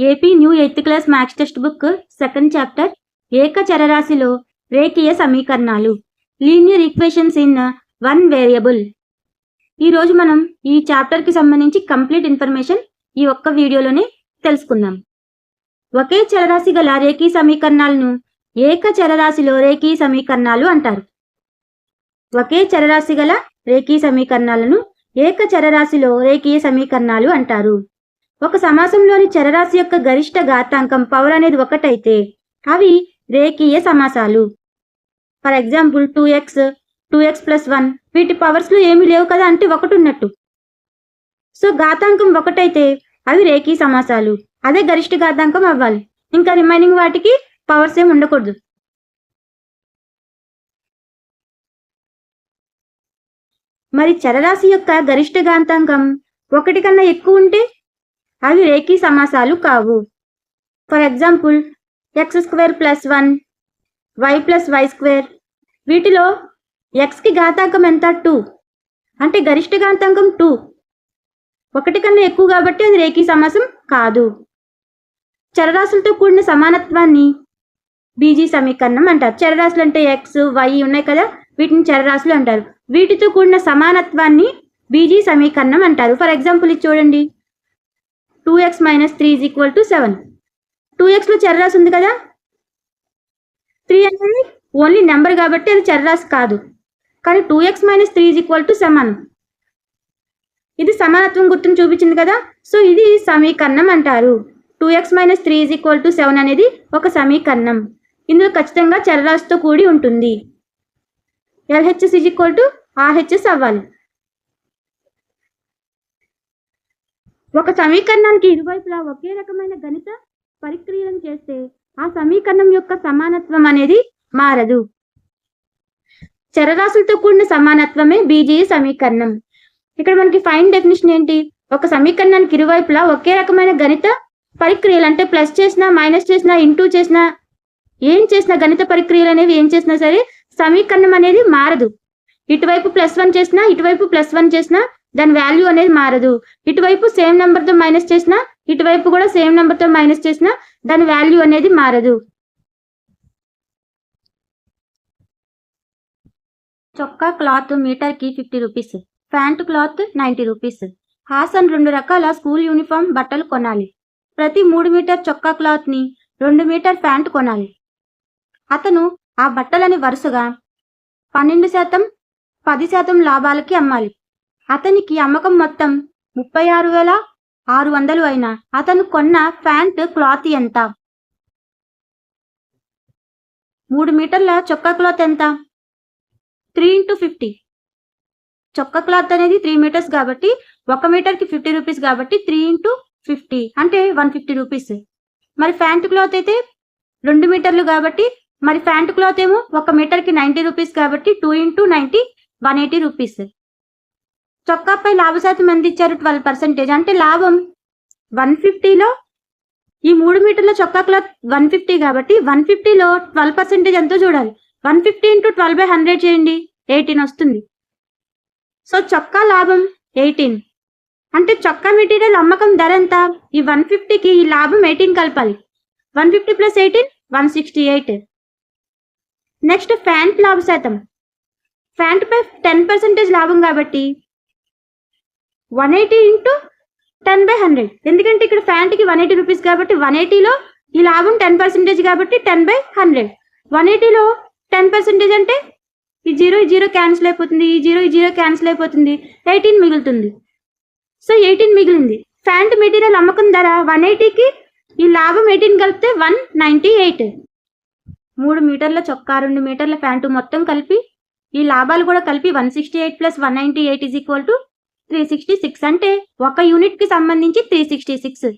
AP new 8th class maths text book second chapter ఏకచరరాశిలో రేఖీయ సమీకరణాలు linear equations in one variable. ఈరోజు మనం ఈ చాప్టర్కి సంబంధించి కంప్లీట్ ఇన్ఫర్మేషన్ ఈ ఒక్క వీడియోలోనే తెలుసుకుందాం. ఒకే చరరాశి గల రేఖీ సమీకరణాలను ఏకచరరాశిలో రేఖీ సమీకరణాలు అంటారు. ఒకే చరరాశి గల రేఖీ సమీకరణాలను ఏకచరరాశిలో రేఖీయ సమీకరణాలు అంటారు. ఒక సమాసంలోని చరరాశి యొక్క గరిష్ట ఘాతాంకం పవర్ అనేది ఒకటైతే అవి రేఖీయ సమాసాలు. ఫర్ ఎగ్జాంపుల్ 2x, 2x+1 వీటి పవర్స్లో ఏమీ లేవు కదా, అంటే ఒకటి ఉన్నట్టు. సో ఘాతాంకం ఒకటైతే అవి రేఖీ సమాసాలు, అదే గరిష్ట ఘాతాంకం అవ్వాలి. ఇంకా రిమైనింగ్ వాటికి పవర్స్ ఏమి ఉండకూడదు. మరి చరరాశి యొక్క గరిష్ట ఘాతాంకం ఒకటి కన్నా ఎక్కువ ఉంటే అవి రేఖీ సమాసాలు కావు. ఫర్ ఎగ్జాంపుల్ x² + 1 y+y² వీటిలో xకి ఘాతాంకం ఎంత? 2, అంటే గరిష్ట ఘాతాంకం 2, ఒకటి కన్నా ఎక్కువ కాబట్టి అది రేఖీ సమాసం కాదు. చరరాశులతో కూడిన సమానత్వాన్ని బీజీ సమీకరణం అంటారు. చరరాశులు అంటే x, y ఉన్నాయి కదా, వీటిని చరరాశులు అంటారు. వీటితో కూడిన సమానత్వాన్ని బీజీ సమీకరణం అంటారు. ఫర్ ఎగ్జాంపుల్ ఇది చూడండి, 2x - 3 = 7. 2xలో చరరాశి ఉంది కదా, 3 అనేది ఓన్లీ నెంబర్ కాబట్టి అది చరరాశి కాదు. కానీ 2x - 3 = సమానం. ఇది సమానత్వం గుర్తును చూపించింది కదా, సో ఇది సమీకరణం అంటారు. 2x - 3 = 7 అనేది ఒక సమీకరణం. ఇందులో ఖచ్చితంగా చరరాశితో కూడి ఉంటుంది. LHS = RHS అవ్వాలి. ఒక సమీకరణానికి ఇరువైపులా ఒకే రకమైన గణిత పరిక్రియలను చేస్తే ఆ సమీకరణం యొక్క సమానత్వం అనేది మారదు. చరరాశులతో కూడిన సమానత్వమే బీజీయ సమీకరణం. ఇక్కడ మనకి ఫైన్ డెఫినిషన్ ఏంటి? ఒక సమీకరణానికి ఇరువైపులా ఒకే రకమైన గణిత పరిక్రియలు, అంటే ప్లస్ చేసినా, మైనస్ చేసినా, ఇంటూ చేసినా, ఏం చేసినా, గణిత పరిక్రియలు అనేవి ఏం చేసినా సరే సమీకరణం అనేది మారదు. ఇటువైపు +1 చేసినా, ఇటువైపు +1 చేసినా దాని వాల్యూ అనేది మారదు. ఇటువైపు సేమ్ నెంబర్తో మైనస్ చేసినా, ఇటువైపు కూడా సేమ్ నెంబర్తో మైనస్ చేసినా దాని వాల్యూ అనేది మారదు. చొక్కా క్లాత్ మీటర్కి 50 rupees, pant cloth 90 rupees. Hasan 2 రకాల స్కూల్ యూనిఫామ్ బట్టలు కొనాలి. ప్రతి 3 మీటర్ చొక్కా క్లాత్ని 2 మీటర్ ప్యాంటు కొనాలి. అతను ఆ బట్టలని వరుసగా 12%, 10% లాభాలకి అమ్మాలి. అతనికి అమ్మకం మొత్తం 36,600 అయినా అతను కొన్న ప్యాంట్ క్లాత్ ఎంత? 3 మీటర్ల చొక్కా క్లాత్ ఎంత? 3 × 50. చొక్కా క్లాత్ అనేది 3 మీటర్స్ కాబట్టి 1 మీటర్కి 50 రూపీస్ కాబట్టి 3 × 50 అంటే 150 రూపీస్. మరి ప్యాంట్ క్లాత్ అయితే 2 మీటర్లు కాబట్టి, మరి ప్యాంట్ క్లాత్ ఏమో 1 మీటర్కి 90 రూపీస్ కాబట్టి 2 × 90 180 రూపీస్. చొక్కాపై లాభ శాతం ఎంత ఇచ్చారు? 12%. అంటే లాభం 150లో ఈ 3 మీటర్ల చొక్కా క్లాత్ 150 కాబట్టి 150లో 12% ఎంతో చూడాలి. 150 × 12/100 చేయండి, 18 వస్తుంది. సో చొక్కా లాభం 18. అంటే చొక్కా మెటీరియల్ అమ్మకం ధర ఎంత? ఈ 150కి ఈ లాభం 18 కలపాలి. 150 + 18 168. నెక్స్ట్ ప్యాంట్ లాభ శాతం. ప్యాంట్పై 10% లాభం కాబట్టి 180 × 10/100. ఎందుకంటే ఇక్కడ ప్యాంట్కి 180 రూపీస్ కాబట్టి 180లో ఈ లాభం 10% కాబట్టి 10/100. 180లో 10% అంటే ఈ 0 క్యాన్సిల్ అయిపోతుంది, ఈ 0 క్యాన్సిల్ అయిపోతుంది, 18 మిగులుతుంది. సో 18 మిగిలింది. ప్యాంట్ మెటీరియల్ అమ్మకం ధర 180కి ఈ లాభం 18 కలిపితే 198. 3 మీటర్ల చొక్కా, 2 మీటర్ల ప్యాంటు మొత్తం కలిపి ఈ లాభాలు కూడా కలిపి 168 + 198 = 366. అంటే 1 యూనిట్కి సంబంధించి 366.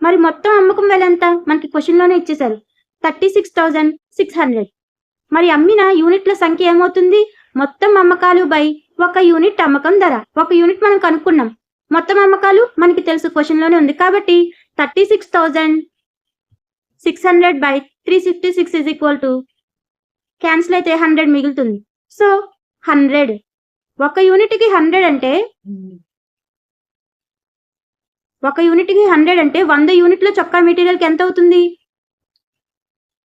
మరి మొత్తం అమ్మకం వెల ఎంత? మనకి క్వశ్చన్లోనే ఇచ్చేశారు, 36,600. మరి అమ్మిన యూనిట్ల సంఖ్య ఏమవుతుంది? మొత్తం అమ్మకాలు బై 1 యూనిట్ అమ్మకం ధర. 1 యూనిట్ మనం కనుక్కున్నాం, మొత్తం అమ్మకాలు మనకి తెలుసు, క్వశ్చన్లోనే ఉంది కాబట్టి 36,600 / 366 క్యాన్సిల్ అయితే 100 మిగులుతుంది. సో 100. 1 యూనిట్కి 100 అంటే ఒక యూనిట్కి 100 అంటే 100 యూనిట్ల చొక్కా మెటీరియల్కి ఎంత అవుతుంది?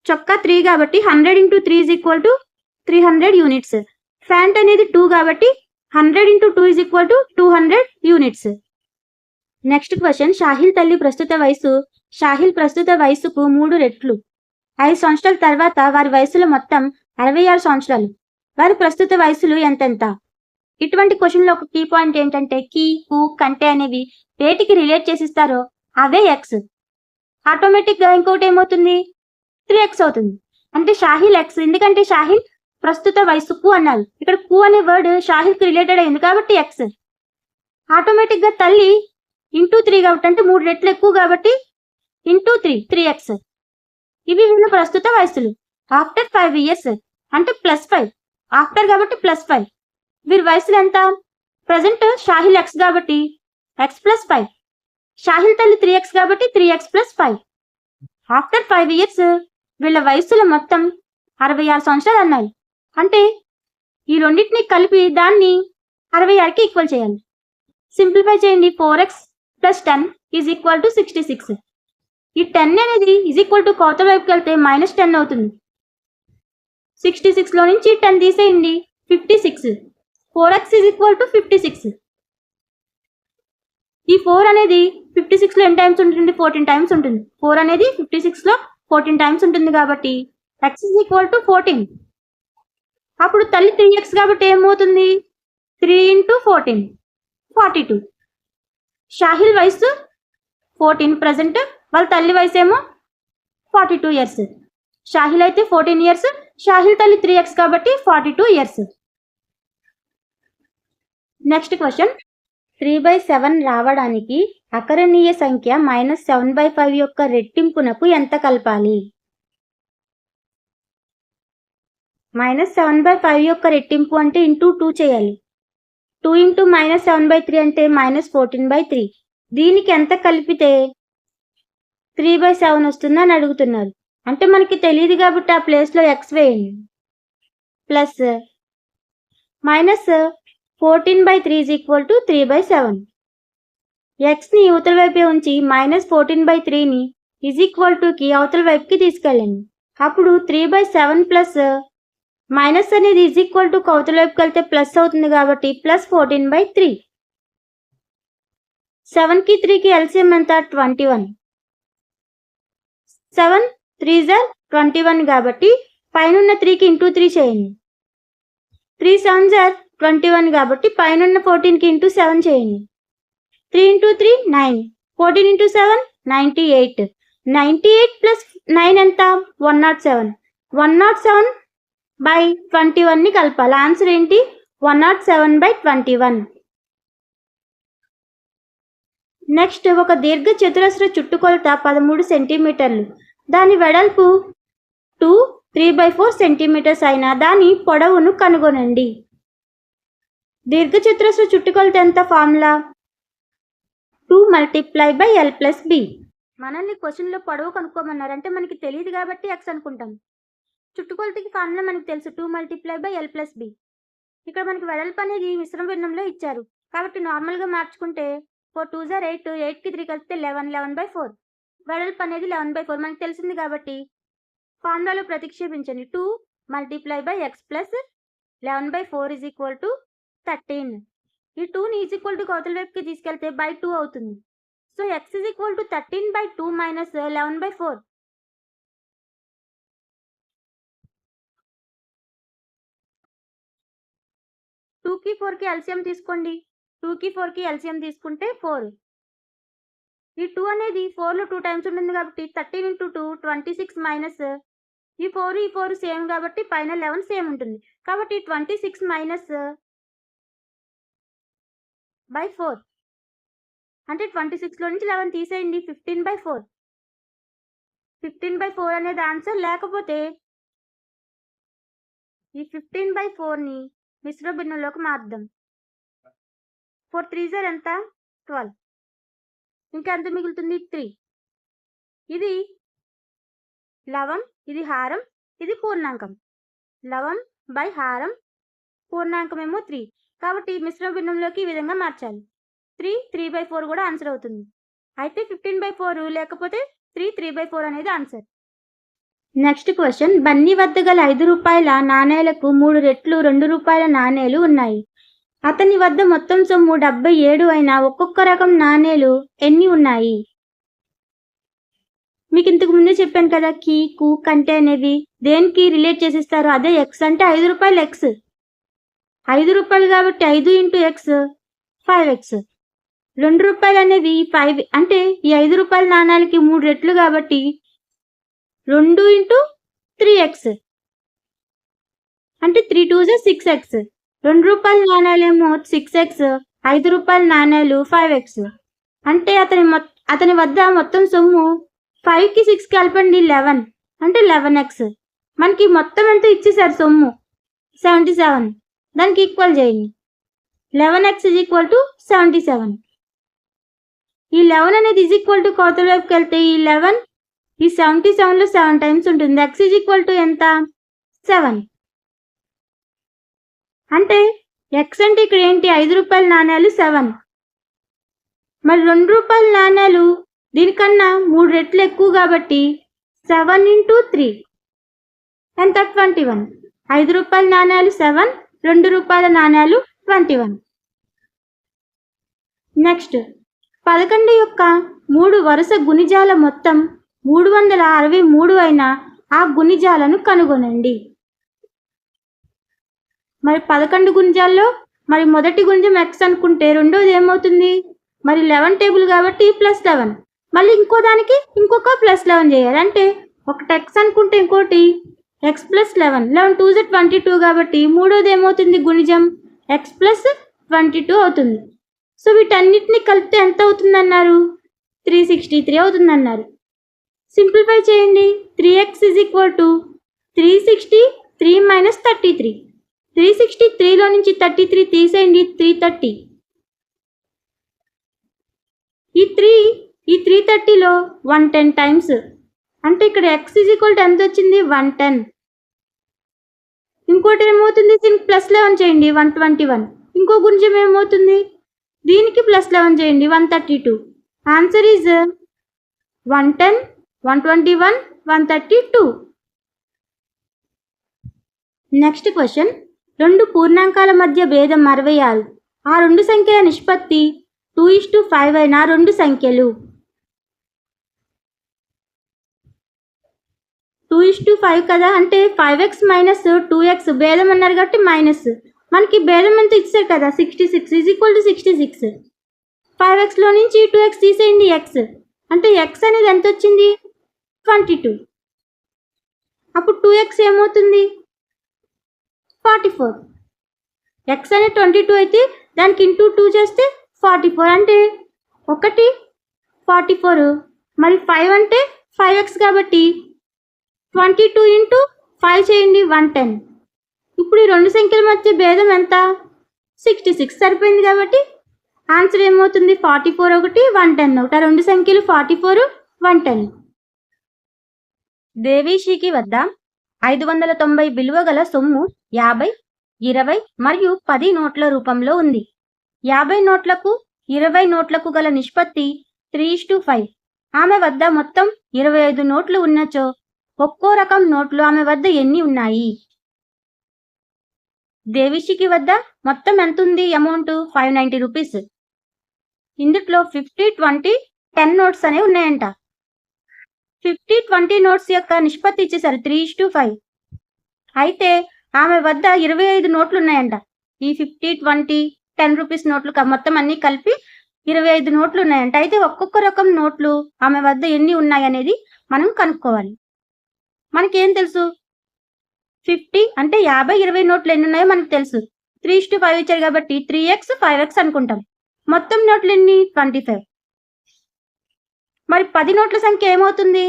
చొక్కా 3 కాబట్టి 100 × 3 = 300 యూనిట్స్. ఫ్యాంట్ అనేది 2 కాబట్టి 100 × 2 = 200 యూనిట్స్. నెక్స్ట్ క్వశ్చన్, షాహిల్ తల్లి ప్రస్తుత వయసు షాహిల్ ప్రస్తుత వయసుకు 3 రెట్లు. 5 సంవత్సరాల తర్వాత వారి వయసులో మొత్తం 66 సంవత్సరాలు. వారి ప్రస్తుత వయసులు ఎంతెంత? ఇటువంటి క్వశ్చన్లో ఒక కీ పాయింట్ ఏంటంటే కీ, కు, కంటే అనేవి వేటికి రిలేట్ చేసిస్తారో అవే ఎక్స్. ఆటోమేటిక్గా ఇంకోటి ఏమవుతుంది? 3x అవుతుంది. అంటే షాహిల్ ఎక్స్, ఎందుకంటే షాహిల్ ప్రస్తుత వయసుకు అన్నారు. ఇక్కడ కు అనే వర్డ్ షాహిల్కి రిలేటెడ్ అయింది కాబట్టి ఎక్స్. ఆటోమేటిక్గా తల్లి ఇంటూ 3 కాబట్టి, అంటే 3 రెట్లు ఎక్కువ కాబట్టి ఇంటూ 3x. ఇవి వీళ్ళ ప్రస్తుత వయసులు. ఆఫ్టర్ 5 ఇయర్స్ అంటే +5. ఆఫ్టర్ కాబట్టి +5. వీరి వయసులు ఎంత? ప్రజెంట్ షాహిల్ ఎక్స్ కాబట్టి x + 5. షాహిల్ తల్లి 3x కాబట్టి 3x + 5. ఆఫ్టర్ 5 ఇయర్స్ వీళ్ళ వయసుల మొత్తం 66 సంవత్సరాలు అన్నారు. అంటే ఈ రెండింటిని కలిపి దాన్ని 66కి ఈక్వల్ చేయాలి. సింప్లిఫై చేయండి. 4x + 10 = 66. ఈ 10 అనేది కోతల వైపుకి వెళ్తే -10 అవుతుంది. 66లో నుంచి 10 తీసేయండి, 56. 4x = 56. ఈ 4 అనేది 56లో ఎన్ని టైమ్స్ ఉంటుంది? 14 టైమ్స్ ఉంటుంది. 4 అనేది 56లో 14 టైమ్స్ ఉంటుంది కాబట్టి x = 14. అప్పుడు తల్లి 3x కాబట్టి ఏమవుతుంది? 3 × 14 42. షాహిల్ వయసు 14 ప్రజెంట్, వాళ్ళ తల్లి వయసు ఏమో 42 ఇయర్స్. షాహిల్ అయితే 14 ఇయర్స్, షాహిల్ తల్లి 3x కాబట్టి 42 ఇయర్స్. నెక్స్ట్ క్వశ్చన్, 3/7 రావడానికి అకరణీయ సంఖ్య -7/5 యొక్క రెట్టింపునకు ఎంత కలపాలి? -7/5 యొక్క రెట్టింపు అంటే ఇంటూ 2 చేయాలి. 2 × -7/3 అంటే -14/3. దీనికి ఎంత కలిపితే 3/7 వస్తుందని అడుగుతున్నారు. అంటే మనకి తెలియదు కాబట్టి ఆ ప్లేస్లో x వేయండి. ప్లస్ -14/3 = 3/7. xని యువతల వైపే ఉంచి -14/3ని కి అవతల వైపుకి తీసుకెళ్ళండి. అప్పుడు 3/7 ప్లస్ మైనస్ అనేది అవతల వైపుకి వెళ్తే ప్లస్ అవుతుంది కాబట్టి +14/3. 7కి 3కి ఎల్సిఎం ఎంత? 21. 7 3s are 21 కాబట్టి పైనున్న 3కి ఇంటూ 3 చేయండి. 3 7s are 21 కాబట్టి పైనున్న 14కి ఇంటూ 7 చేయండి. 3 × 3 9. 14 × 7 98. 98 ప్లస్ 9 ఎంత? 107. 107/21ని కలపాలి. ఆన్సర్ ఏంటి? 107/21. నెక్స్ట్, ఒక దీర్ఘ చతురస్ర చుట్టుకొలత 13 సెంటీమీటర్లు. దాని వెడల్పు 3/4 సెంటీమీటర్స్ అయిన దాని పొడవును కనుగొనండి. దీర్ఘ చతురస్ర చుట్టుకొలత ఎంత? Formula 2 × L + B. మనల్ని క్వశ్చన్లో పొడవు కనుక్కోమన్నారంటే మనకి తెలియదు కాబట్టి x అనుకుంటాం. చుట్టుకొలతకి ఫార్ములా మనకు తెలుసు, 2 × L + B. ఇక్కడ మనకి వెడల్పు అనేది మిశ్రమ భిన్నంలో ఇచ్చారు కాబట్టి నార్మల్గా మార్చుకుంటే 4 2s are 8. 8కి 3 కలిపితే 11. 11/4. వెడల్పు అనేది 11/4 మనకు తెలిసింది కాబట్టి ఫార్ములాలో ప్రతిక్షేపించండి. 2 × x + 11/4 = 13. ఈ 2ని అవతల వైపుకి తీసుకెళ్తే /2 అవుతుంది. So x = 13/2 - 11/4. 2కి 4కి ఎల్సిఎం తీసుకోండి. 2కి 4కి ఎల్సిఎం తీసుకుంటే 4. ఈ 2 అనేది 4లో 2 టైమ్స్ ఉంటుంది కాబట్టి 13 × 2 26 మైనస్ ఈ 4 సేమ్ కాబట్టి పైన 11 సేమ్ ఉంటుంది కాబట్టి 26 -/4 అంటే 26లో నుంచి 11 తీసేయండి. 15/4. 15/4 అనేది ఆన్సర్. లేకపోతే ఈ 15/4ని మిశ్రమ భిన్నంలోకి మార్దాం. 4 3s are ఎంత? 12. ఇంకా ఎంత మిగులుతుంది? 3. ఇది లవం, ఇది హారం, ఇది పూర్ణాంకం. లవం బై హారం, పూర్ణాంకం ఏమో 3 కాబట్టి మిశ్రమ భిన్నంలోకి ఈ విధంగా మార్చాలి. 3 3/4 కూడా ఆన్సర్ అవుతుంది. అయితే 15/4 లేకపోతే 3/4 అనేది ఆన్సర్. నెక్స్ట్ క్వశ్చన్, బన్నీ వద్ద గల 5 రూపాయల నాణేలకు 3 రెట్లు 2 రూపాయల నాణేలు ఉన్నాయి. అతని వద్ద మొత్తం సొమ్ము 77 అయినా ఒక్కొక్క రకం నాణేలు ఎన్ని ఉన్నాయి? మీకు ఇంతకు ముందే చెప్పాను కదా, కీ కు కంటే అనేవి దేనికి రిలేట్ చేసిస్తారు, అదే ఎక్స్ అంటే 5 రూపాయలు ఎక్స్. 5 రూపాయలు కాబట్టి 5 × ఎక్స్ 5x. 2 రూపాయలు అనేవి 5 అంటే ఈ 5 రూపాయల నాణాలకి 3 రెట్లు కాబట్టి 2 × 3x అంటే 3 2 6x. 2 రూపాయల నాణాలేమో 6x, 5 రూపాయల నాణాలు 5x. అంటే అతని వద్ద మొత్తం సొమ్ము 5కి 6 కలపండి 11 అంటే 11x. మనకి మొత్తం ఎంత ఇచ్చేసారు సొమ్ము 77, దానికి ఈక్వల్ చేయండి. 11x = 77. ఈ 11 అనేది కోతల వైపుకి వెళ్తే ఈ 11 ఈ 77లో 7 టైమ్స్ ఉంటుంది. x ఎంత? 7. అంటే x అంటే ఇక్కడ ఏంటి, 5 రూపాయల నాణ్యాలు 7. మరి 2 రూపాయల నాణ్యాలు దీనికన్నా 3 రెట్లు ఎక్కువ కాబట్టి 7 × 3 ఎంత? 21. 5 రూపాయల నాణ్యాలు 7, 2 రూపాయల నాణ్యాలు 21. నెక్స్ట్, 11 యొక్క 3 వరుస గుణిజాల మొత్తం 363 అయిన ఆ గుణిజాలను కనుగొనండి. మరి 11 గుణిజాల్లో మరి మొదటి గుణిజం x అనుకుంటే రెండోది ఏమవుతుంది? మరి 11 టేబుల్ కాబట్టి +11, మళ్ళీ ఇంకో దానికి ఇంకొక +11 చేయాలి. అంటే ఒకటి x అనుకుంటే ఇంకోటి x + 11, 11 2 22 కాబట్టి మూడోది ఏమవుతుంది గుణిజం x + 22 అవుతుంది. సో వీటన్నిటిని కలిపితే ఎంత అవుతుందన్నారు? 363 అవుతుందన్నారు. సింప్లిఫై చేయండి. 3x = 363 - 33. 363లో నుంచి 33 తీసేయండి, 330. ఈ 330లో 110 టైమ్స్ అంటే ఇక్కడ x ఎంత వచ్చింది? 110. ఇంకోటి ఏమవుతుంది? దీనికి +11 చేయండి, 121. ఇంకో గుణిజం ఏమవుతుంది? దీనికి +11 చేయండి, 132. Answer is 110, 121, 132. నెక్స్ట్ క్వశ్చన్, 2 పూర్ణాంకాల మధ్య భేదం 66. ఆ 2 సంఖ్యల నిష్పత్తి 2:5 అయిన 2 సంఖ్యలు. 2:5 కదా, అంటే 5x - 2x భేదం అన్నారు కాబట్టి మైనస్. మనకి భేదం ఎంత ఇచ్చారు కదా, 66 = 66. 5xలో నుంచి 2x తీసేయండి, x అంటే x అనేది ఎంత వచ్చింది? 22. అప్పుడు 2x ఏమవుతుంది? 44. x అనేది 22 అయితే దానికి × 2 చేస్తే 44 అంటే 1 44. మరి 5 అంటే 5x కాబట్టి 22 × 5 చేయండి, 110. ఇప్పుడు ఈ 2 సంఖ్యల మధ్య భేదం ఎంత? 66. సరిపోయింది కాబట్టి ఆన్సర్ ఏమవుతుంది? 44 ఒకటి, 110 ఒకటి. ఆ 2 సంఖ్యలు 44, 110. దేవిశ్రీకి వద్ద 590 విలువ గల సొమ్ము 50, 20 మరియు 10 నోట్ల రూపంలో ఉంది. 50 నోట్లకు 20 నోట్లకు గల నిష్పత్తి 3:5. ఆమె వద్ద మొత్తం 25 నోట్లు ఉన్నచో ఒక్కో రకం నోట్లు ఆమె వద్ద ఎన్ని ఉన్నాయి? దేవిశ్రీకి వద్ద మొత్తం ఎంత ఉంది? Amount 590 rupees. ఇందులో 50, 20, 10 నోట్స్ అనేవి ఉన్నాయంట. 50, 20 నోట్స్ యొక్క నిష్పత్తి ఇచ్చేసారు 3:5. అయితే ఆమె వద్ద 25 నోట్లు ఉన్నాయంట. ఈ 50, 20, 10 రూపీస్ నోట్లు మొత్తం అన్నీ కలిపి 25 నోట్లు ఉన్నాయంట. అయితే ఒక్కొక్క రకం నోట్లు ఆమె వద్ద ఎన్ని ఉన్నాయి అనేది మనం కనుక్కోవాలి. మనకేం తెలుసు? 50 అంటే 50, 20 నోట్లు ఎన్ని ఉన్నాయో మనకు తెలుసు. 3:5 ఇచ్చారు కాబట్టి 3x 5x అనుకుంటాం. మొత్తం నోట్లు ఎన్ని? 25. మరి 10 నోట్ల సంఖ్య ఏమవుతుంది?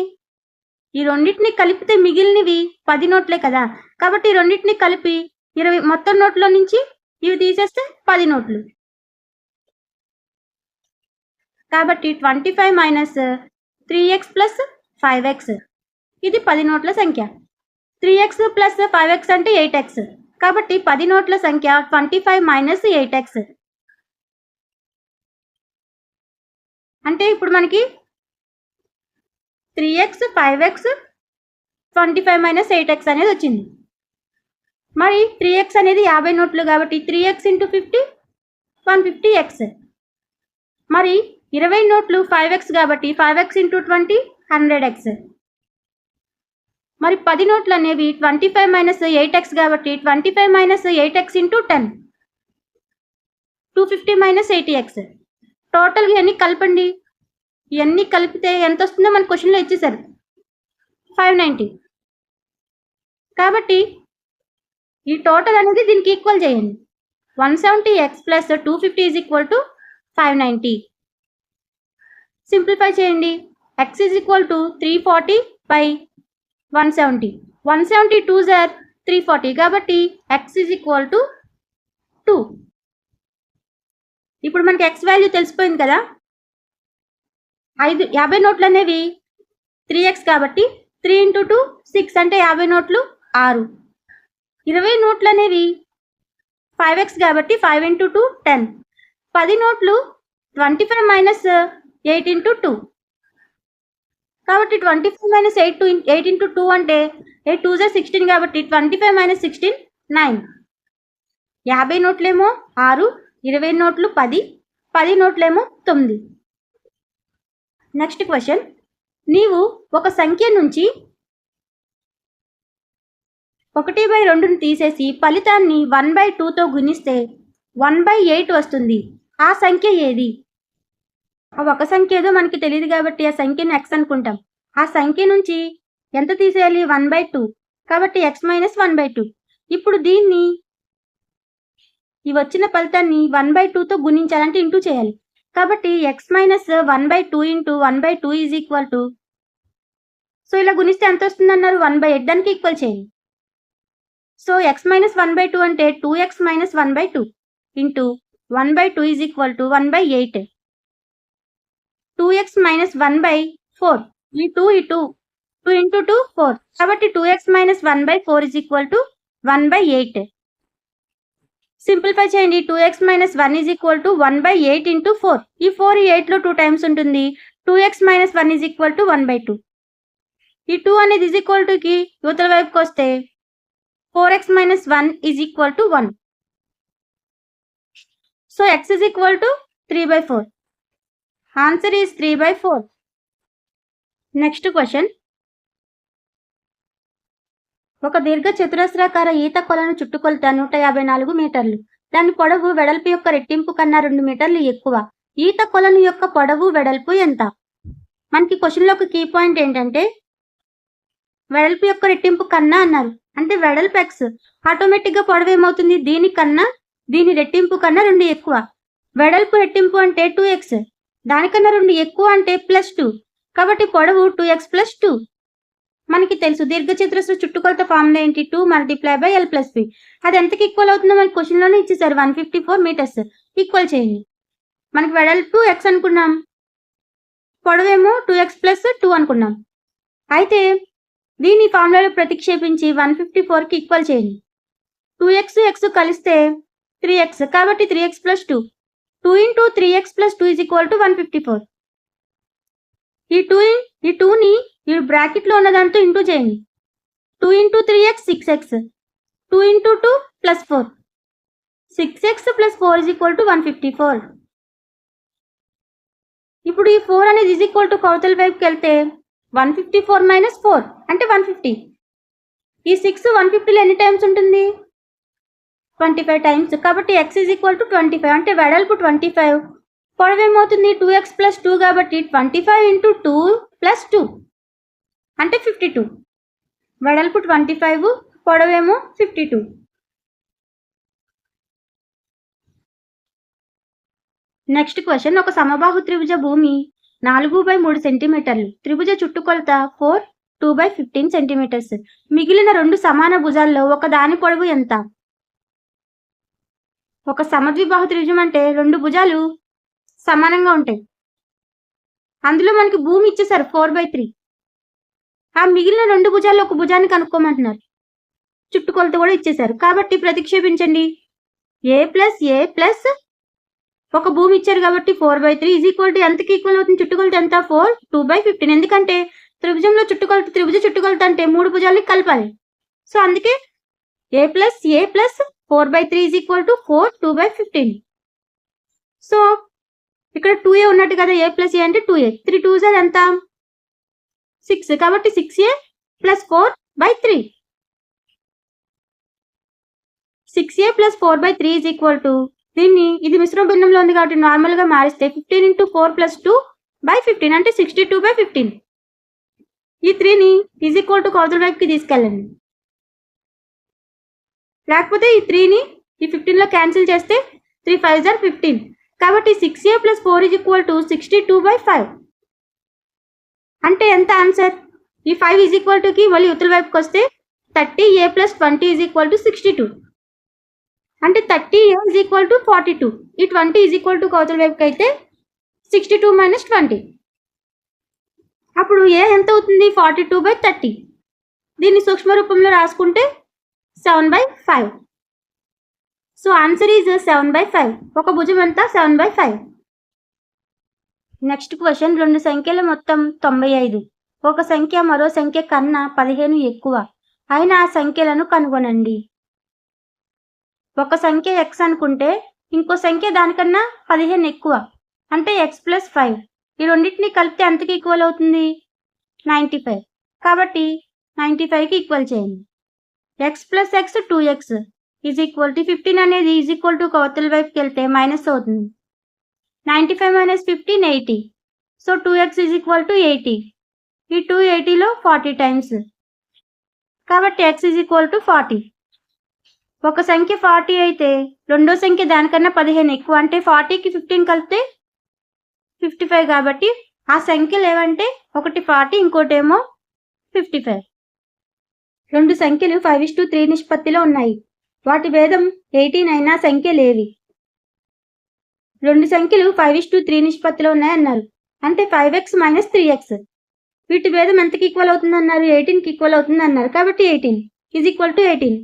ఈ రెండింటిని కలిపితే మిగిలినవి 10 నోట్లే కదా, కాబట్టి ఈ రెండింటిని కలిపి 20 మొత్తం నోట్లో నుంచి ఇవి తీసేస్తే 10 నోట్లు. కాబట్టి 25 - 3x + 5x ఇది 10 నోట్ల సంఖ్య. 3x + 5x అంటే 8x. కాబట్టి 10 నోట్ల సంఖ్య 25 - 8x అంటే ఇప్పుడు మనకి 3x 5x 25 - 8x అనేది వచ్చింది. మరి 3x అనేది 50 నోట్లు కాబట్టి 3x × 50 150x. మరి 20 నోట్లు 5x కాబట్టి 5x × 20 100x. మరి 10 నోట్లు అనేవి 25 - 8x కాబట్టి 25 - 8x × 10 250 - 80x. టోటల్గా ఇవన్నీ కలపండి. ఇవన్నీ కలిపితే ఎంత వస్తుందో మన క్వశ్చన్లో ఇచ్చేసారు 590. కాబట్టి ఈ టోటల్ అనేది దీనికి ఈక్వల్ చేయండి. 170x + 250 = 590. సింప్లిఫై చేయండి. x = 340/170. 170 2s are 340 కాబట్టి x = 2. ఇప్పుడు మనకి x వాల్యూ తెలిసిపోయింది కదా. 50 నోట్లు అనేవి 3x కాబట్టి 3 × 2 6 అంటే 50 నోట్లు 6. 20 నోట్లు అనేవి 5x కాబట్టి 5 × 2 10. 10 నోట్లు 25 - 8 × 2 కాబట్టి 25 - 8 × 2 అంటే 8 2s are 16 కాబట్టి 25 - 16 9. 50 నోట్లేమో 6, 20 నోట్లు 10, 10 నోట్లేమో 9. నెక్స్ట్ క్వశ్చన్, నీవు ఒక సంఖ్య నుంచి 1/2ని తీసేసి ఫలితాన్ని 1/2తో గుణిస్తే 1/8 వస్తుంది. ఆ సంఖ్య ఏది? ఒక సంఖ్య ఏదో మనకి తెలియదు కాబట్టి ఆ సంఖ్యని x అనుకుంటాం. ఆ సంఖ్య నుంచి ఎంత తీసేయాలి? 1/2 కాబట్టి x - 1/2. ఇప్పుడు దీన్ని ఈ వచ్చిన ఫలితాన్ని 1/2తో గుణించాలంటే ఇంటూ చేయాలి. కాబట్టి x - 1/2 × 1/2 సో ఇలా గుణిస్తే ఎంత వస్తుంది అన్నారు? 1/8. దానికి ఈక్వల్ చేయండి. సో x - 1/2 అంటే 2x - 1/2 × 1/2 = 1/8. 2x - 1/4 ఈ 2 2 × 2 4 కాబట్టి 2x - 1/4 = 1/8. సింప్లిఫై చేయండి. 2x - 1 = 1/8 × 4. ఈ 4 8లో 2 టైమ్స్ ఉంటుంది. 2x - 1 = 1/2. ఈ 2 అనేది కి యువతల వైపుకి వస్తే 4x - 1 = 1. So x = 3/4. Answer is 3/4. Next question, ఒక దీర్ఘ చతురస్రాకార ఈత కొలను చుట్టుకొలత 154 మీటర్లు. దాని పొడవు వెడల్పు యొక్క రెట్టింపు కన్నా 2 మీటర్లు ఎక్కువ. ఈత కొలను యొక్క పొడవు వెడల్పు ఎంత? మనకి క్వశ్చన్లో ఒక కీ పాయింట్ ఏంటంటే వెడల్పు యొక్క రెట్టింపు కన్నా అన్నారు. అంటే వెడల్పు x, ఆటోమేటిక్గా పొడవు ఏమవుతుంది? దీనికన్నా దీని రెట్టింపు కన్నా 2 ఎక్కువ. వెడల్పు రెట్టింపు అంటే 2x, దానికన్నా 2 ఎక్కువ అంటే +2 కాబట్టి పొడవు 2x + 2. మనకి తెలుసు దీర్ఘచతురస్ర చుట్టుకొలత ఫార్ములా ఏంటి? 2 × L + B. అది ఎంతకి ఈక్వల్ అవుతుందో మనకి క్వశ్చన్లోనే ఇచ్చేసారు 154 మీటర్స్. ఈక్వల్ చేయండి. మనకి వెడల్పు x అనుకున్నాం, పొడవేమో 2x + 2 అనుకున్నాం. అయితే దీన్ని ఫార్ములాలో ప్రతిక్షేపించి 154కి ఈక్వల్ చేయండి. 2x x కలిస్తే 3x కాబట్టి 3x + 2. 2 × 3x + 2 = 154. ఈ 2ని ఈ బ్రాకెట్లో ఉన్న దాంతో ఇంటూ చేయండి. 2 × 3x 6x, 2 × 2 + 4. 6x + 4 = 154. ఇప్పుడు ఈ 4 అనేది కవతల వైపుకి వెళ్తే 154 - 4 అంటే 150. ఈ 6 150లో ఎన్ని టైమ్స్ ఉంటుంది? 25 టైమ్స్. కాబట్టి x = 25 అంటే వెడల్పు 25, పొడవు ఏమవుతుంది? 2x + 2 కాబట్టి 25 × 2 + 2 అంటే 52. వెడల్పు 25, పొడవేమో 52. నెక్స్ట్ క్వశ్చన్, ఒక సమబాహు త్రిభుజ భూమి 4/3 సెంటీమీటర్లు. త్రిభుజ చుట్టుకొలత 4 2/15 సెంటీమీటర్స్. మిగిలిన 2 సమాన భుజాల్లో ఒక దాని పొడవు ఎంత? ఒక సమద్విబాహు త్రిభుజం అంటే 2 భుజాలు సమానంగా ఉంటాయి. అందులో మనకి భూమి ఇచ్చేసారు 4/3. ఆ మిగిలిన 2 భుజాల్లో ఒక భుజాన్ని కనుక్కోమంటున్నారు. చుట్టుకొలత కూడా ఇచ్చేసారు కాబట్టి ప్రతిక్షేపించండి. a + a + ఒక భూమి ఇచ్చారు కాబట్టి 4/3 ఈజ్ ఈక్వల్ టు ఎంతకి ఈక్వల్ అవుతుంది? చుట్టుకొలత ఎంత? 4, 2/15. ఎందుకంటే త్రిభుజంలో త్రిభుజ చుట్టుకొలత అంటే 3 భుజాలకి కలపాలి. సో అందుకే a plus 4/3 is equal to 4, 2/15. So ఇక్కడ 2a ఉన్నట్టు కదా, a ప్లస్ a అంటే 2a. 3 2s ఎంత? 6. కాబట్టి 6a plus 4/3. 6a plus 4/3 is equal to, దీన్ని ఇది మిశ్రమ భిన్నంలో ఉంది కాబట్టి నార్మల్గా మారిస్తే 15 into 4 plus 2/15 అంటే 62/15. ఈ 3ని ఈజ్ ఈక్వల్ టు కౌతల వైపుకి తీసుకెళ్ళండి. లేకపోతే ఈ 3ని ఈ 15లో క్యాన్సిల్ చేస్తే 3 5s are 15. కాబట్టి 6a plus 4 is equal to 62/5. అంటే ఎంత ఆన్సర్? ఈ 5 ఈజ్ ఈక్వల్ టుకి మళ్ళీ ఉత్తర వైపుకి వస్తే 30a plus 20 is equal to 62. అంటే 30a ఈజ్ ఈక్వల్ టు 42. ఈ 20 ఈజ్ ఈక్వల్ టు కౌతల వైపుకి అయితే 62 మైనస్ 20. అప్పుడు ఏ ఎంత అవుతుంది? 42/30. దీన్ని సూక్ష్మ రూపంలో రాసుకుంటే 7/5. So answer is 7/5. ఒక భుజం ఎంత? 7/5. నెక్స్ట్ క్వశ్చన్, 2 సంఖ్యల మొత్తం 95. ఒక సంఖ్య మరో సంఖ్య కన్నా 15 ఎక్కువ అయిన ఆ సంఖ్యలను కనుగొనండి. ఒక సంఖ్య x అనుకుంటే ఇంకో సంఖ్య దానికన్నా 15 ఎక్కువ అంటే x ప్లస్ 5. ఈ రెండింటిని కలిపితే ఎంతకి ఈక్వల్ అవుతుంది? 95. కాబట్టి 95కి ఈక్వల్ చేయండి. x plus x 2x is equal to 15 అనేది ఈజ్ ఈక్వల్ టు కౌతల వైపుకి వెళ్తే మైనస్ అవుతుంది. 95 minus 15 80. So 2x is equal to 80. ఈ 280లో 40 టైమ్స్ కాబట్టి x ఈజ్ ఈక్వల్ టు 40. ఒక సంఖ్య 40 అయితే రెండో సంఖ్య దానికన్నా 15 ఎక్కువ అంటే 40కి 15 కలిపితే 55. కాబట్టి ఆ సంఖ్యలు ఏవంటే ఒకటి 40 ఇంకోటేమో 55. రెండు సంఖ్యలు 5:3 నిష్పత్తిలో ఉన్నాయి. వాటి భేదం 18 అయినా సంఖ్యలేవి? రెండు సంఖ్యలు 5:3 నిష్పత్తిలో ఉన్నాయన్నారు అంటే 5x మైనస్ 3x. వీటి భేదం ఎంతకి ఈక్వల్ అవుతుంది అన్నారు? 18కి ఈక్వల్ అవుతుంది అన్నారు. కాబట్టి 18 ఈజ్ ఈక్వల్ టు 18.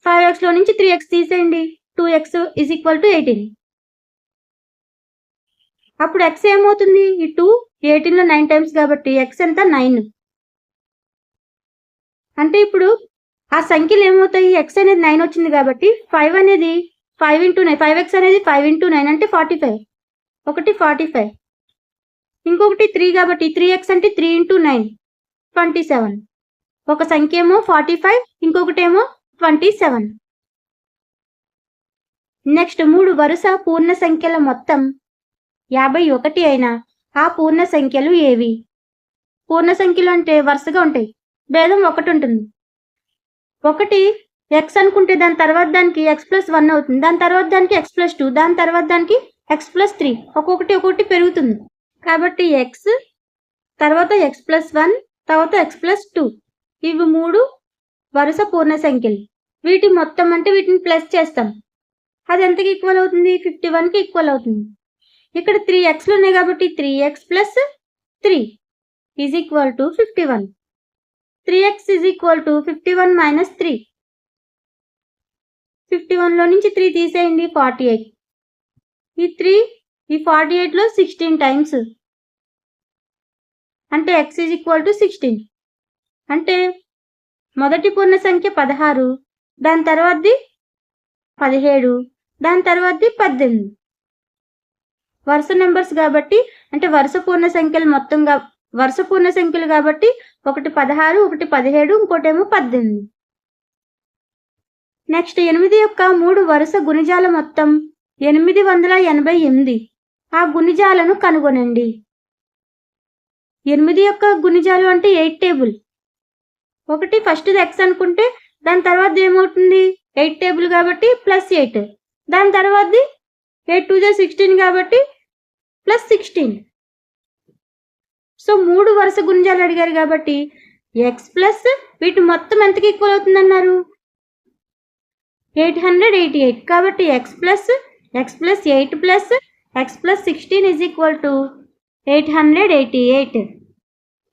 5xలో నుంచి 3x తీసేయండి. 2x is equal to 18. అప్పుడు x ఏమవుతుంది? ఈ 2 18లో 9 టైమ్స్ కాబట్టి x ఎంత? 9. అంటే ఇప్పుడు ఆ సంఖ్యలు ఏమవుతాయి? x అనేది 9 వచ్చింది కాబట్టి 5 అనేది 5 into 9, 5x అనేది 5 into 9 అంటే 45. ఒకటి 45. ఇంకొకటి 3 కాబట్టి 3x అంటే 3 into 9 27. ఒక సంఖ్య ఏమో 45, ఇంకొకటి ఏమో 27. నెక్స్ట్ 3 వరుస పూర్ణ సంఖ్యల మొత్తం 51 అయిన ఆ పూర్ణ సంఖ్యలు ఏవి? పూర్ణ సంఖ్యలు అంటే వరుసగా ఉంటాయి, భేదం 1 ఉంటుంది. ఒకటి x అనుకుంటే దాని తర్వాత దానికి x ప్లస్ 1 అవుతుంది, దాని తర్వాత దానికి x ప్లస్ 2, దాని తర్వాత దానికి x ప్లస్ 3, ఒక్కొక్కటి పెరుగుతుంది. కాబట్టి x తర్వాత x ప్లస్ 1 తర్వాత x ప్లస్ 2 ఇవి 3 వరుస పూర్ణ సంఖ్యలు. వీటి మొత్తం అంటే వీటిని ప్లస్ చేస్తాం. అది ఎంతకి ఈక్వల్ అవుతుంది? 51కి ఈక్వల్ అవుతుంది. ఇక్కడ 3xలు ఉన్నాయి కాబట్టి 3x plus 3 is equal to 51. 3x is equal to 51 minus 3. 51లో నుంచి 3 తీసేయండి, 48. ఈ 3 ఈ 48లో 16 టైమ్స్ అంటే x ఈజ్ ఈక్వల్ టు 16. అంటే మొదటి పూర్ణ సంఖ్య 16, దాని తర్వాతది 17, దాని తర్వాతది 18. వరుస నెంబర్స్ కాబట్టి అంటే వరుస పూర్ణ సంఖ్యలు కాబట్టి ఒకటి 16, ఒకటి 17, ఇంకోటేమో 18. నెక్స్ట్ 8 యొక్క 3 వరుస గుణిజాల మొత్తం 888. ఆ గుణిజాలను కనుగొనండి. 8 యొక్క గుణిజాలు అంటే 8 టేబుల్. ఒకటి ఫస్ట్ x అనుకుంటే దాని తర్వాత ఏమవుతుంది? 8 టేబుల్ కాబట్టి ప్లస్ 8, దాని తర్వాతది 8 2 16 కాబట్టి ప్లస్ 16. సో 3 వరుస గుణిజాలు అడిగారు కాబట్టి x ప్లస్ వీటి మొత్తం ఎంతకి ఈక్వల్ అవుతుంది అన్నారు? 888. కాబట్టి x plus 8 plus x plus 16 is equal to 888.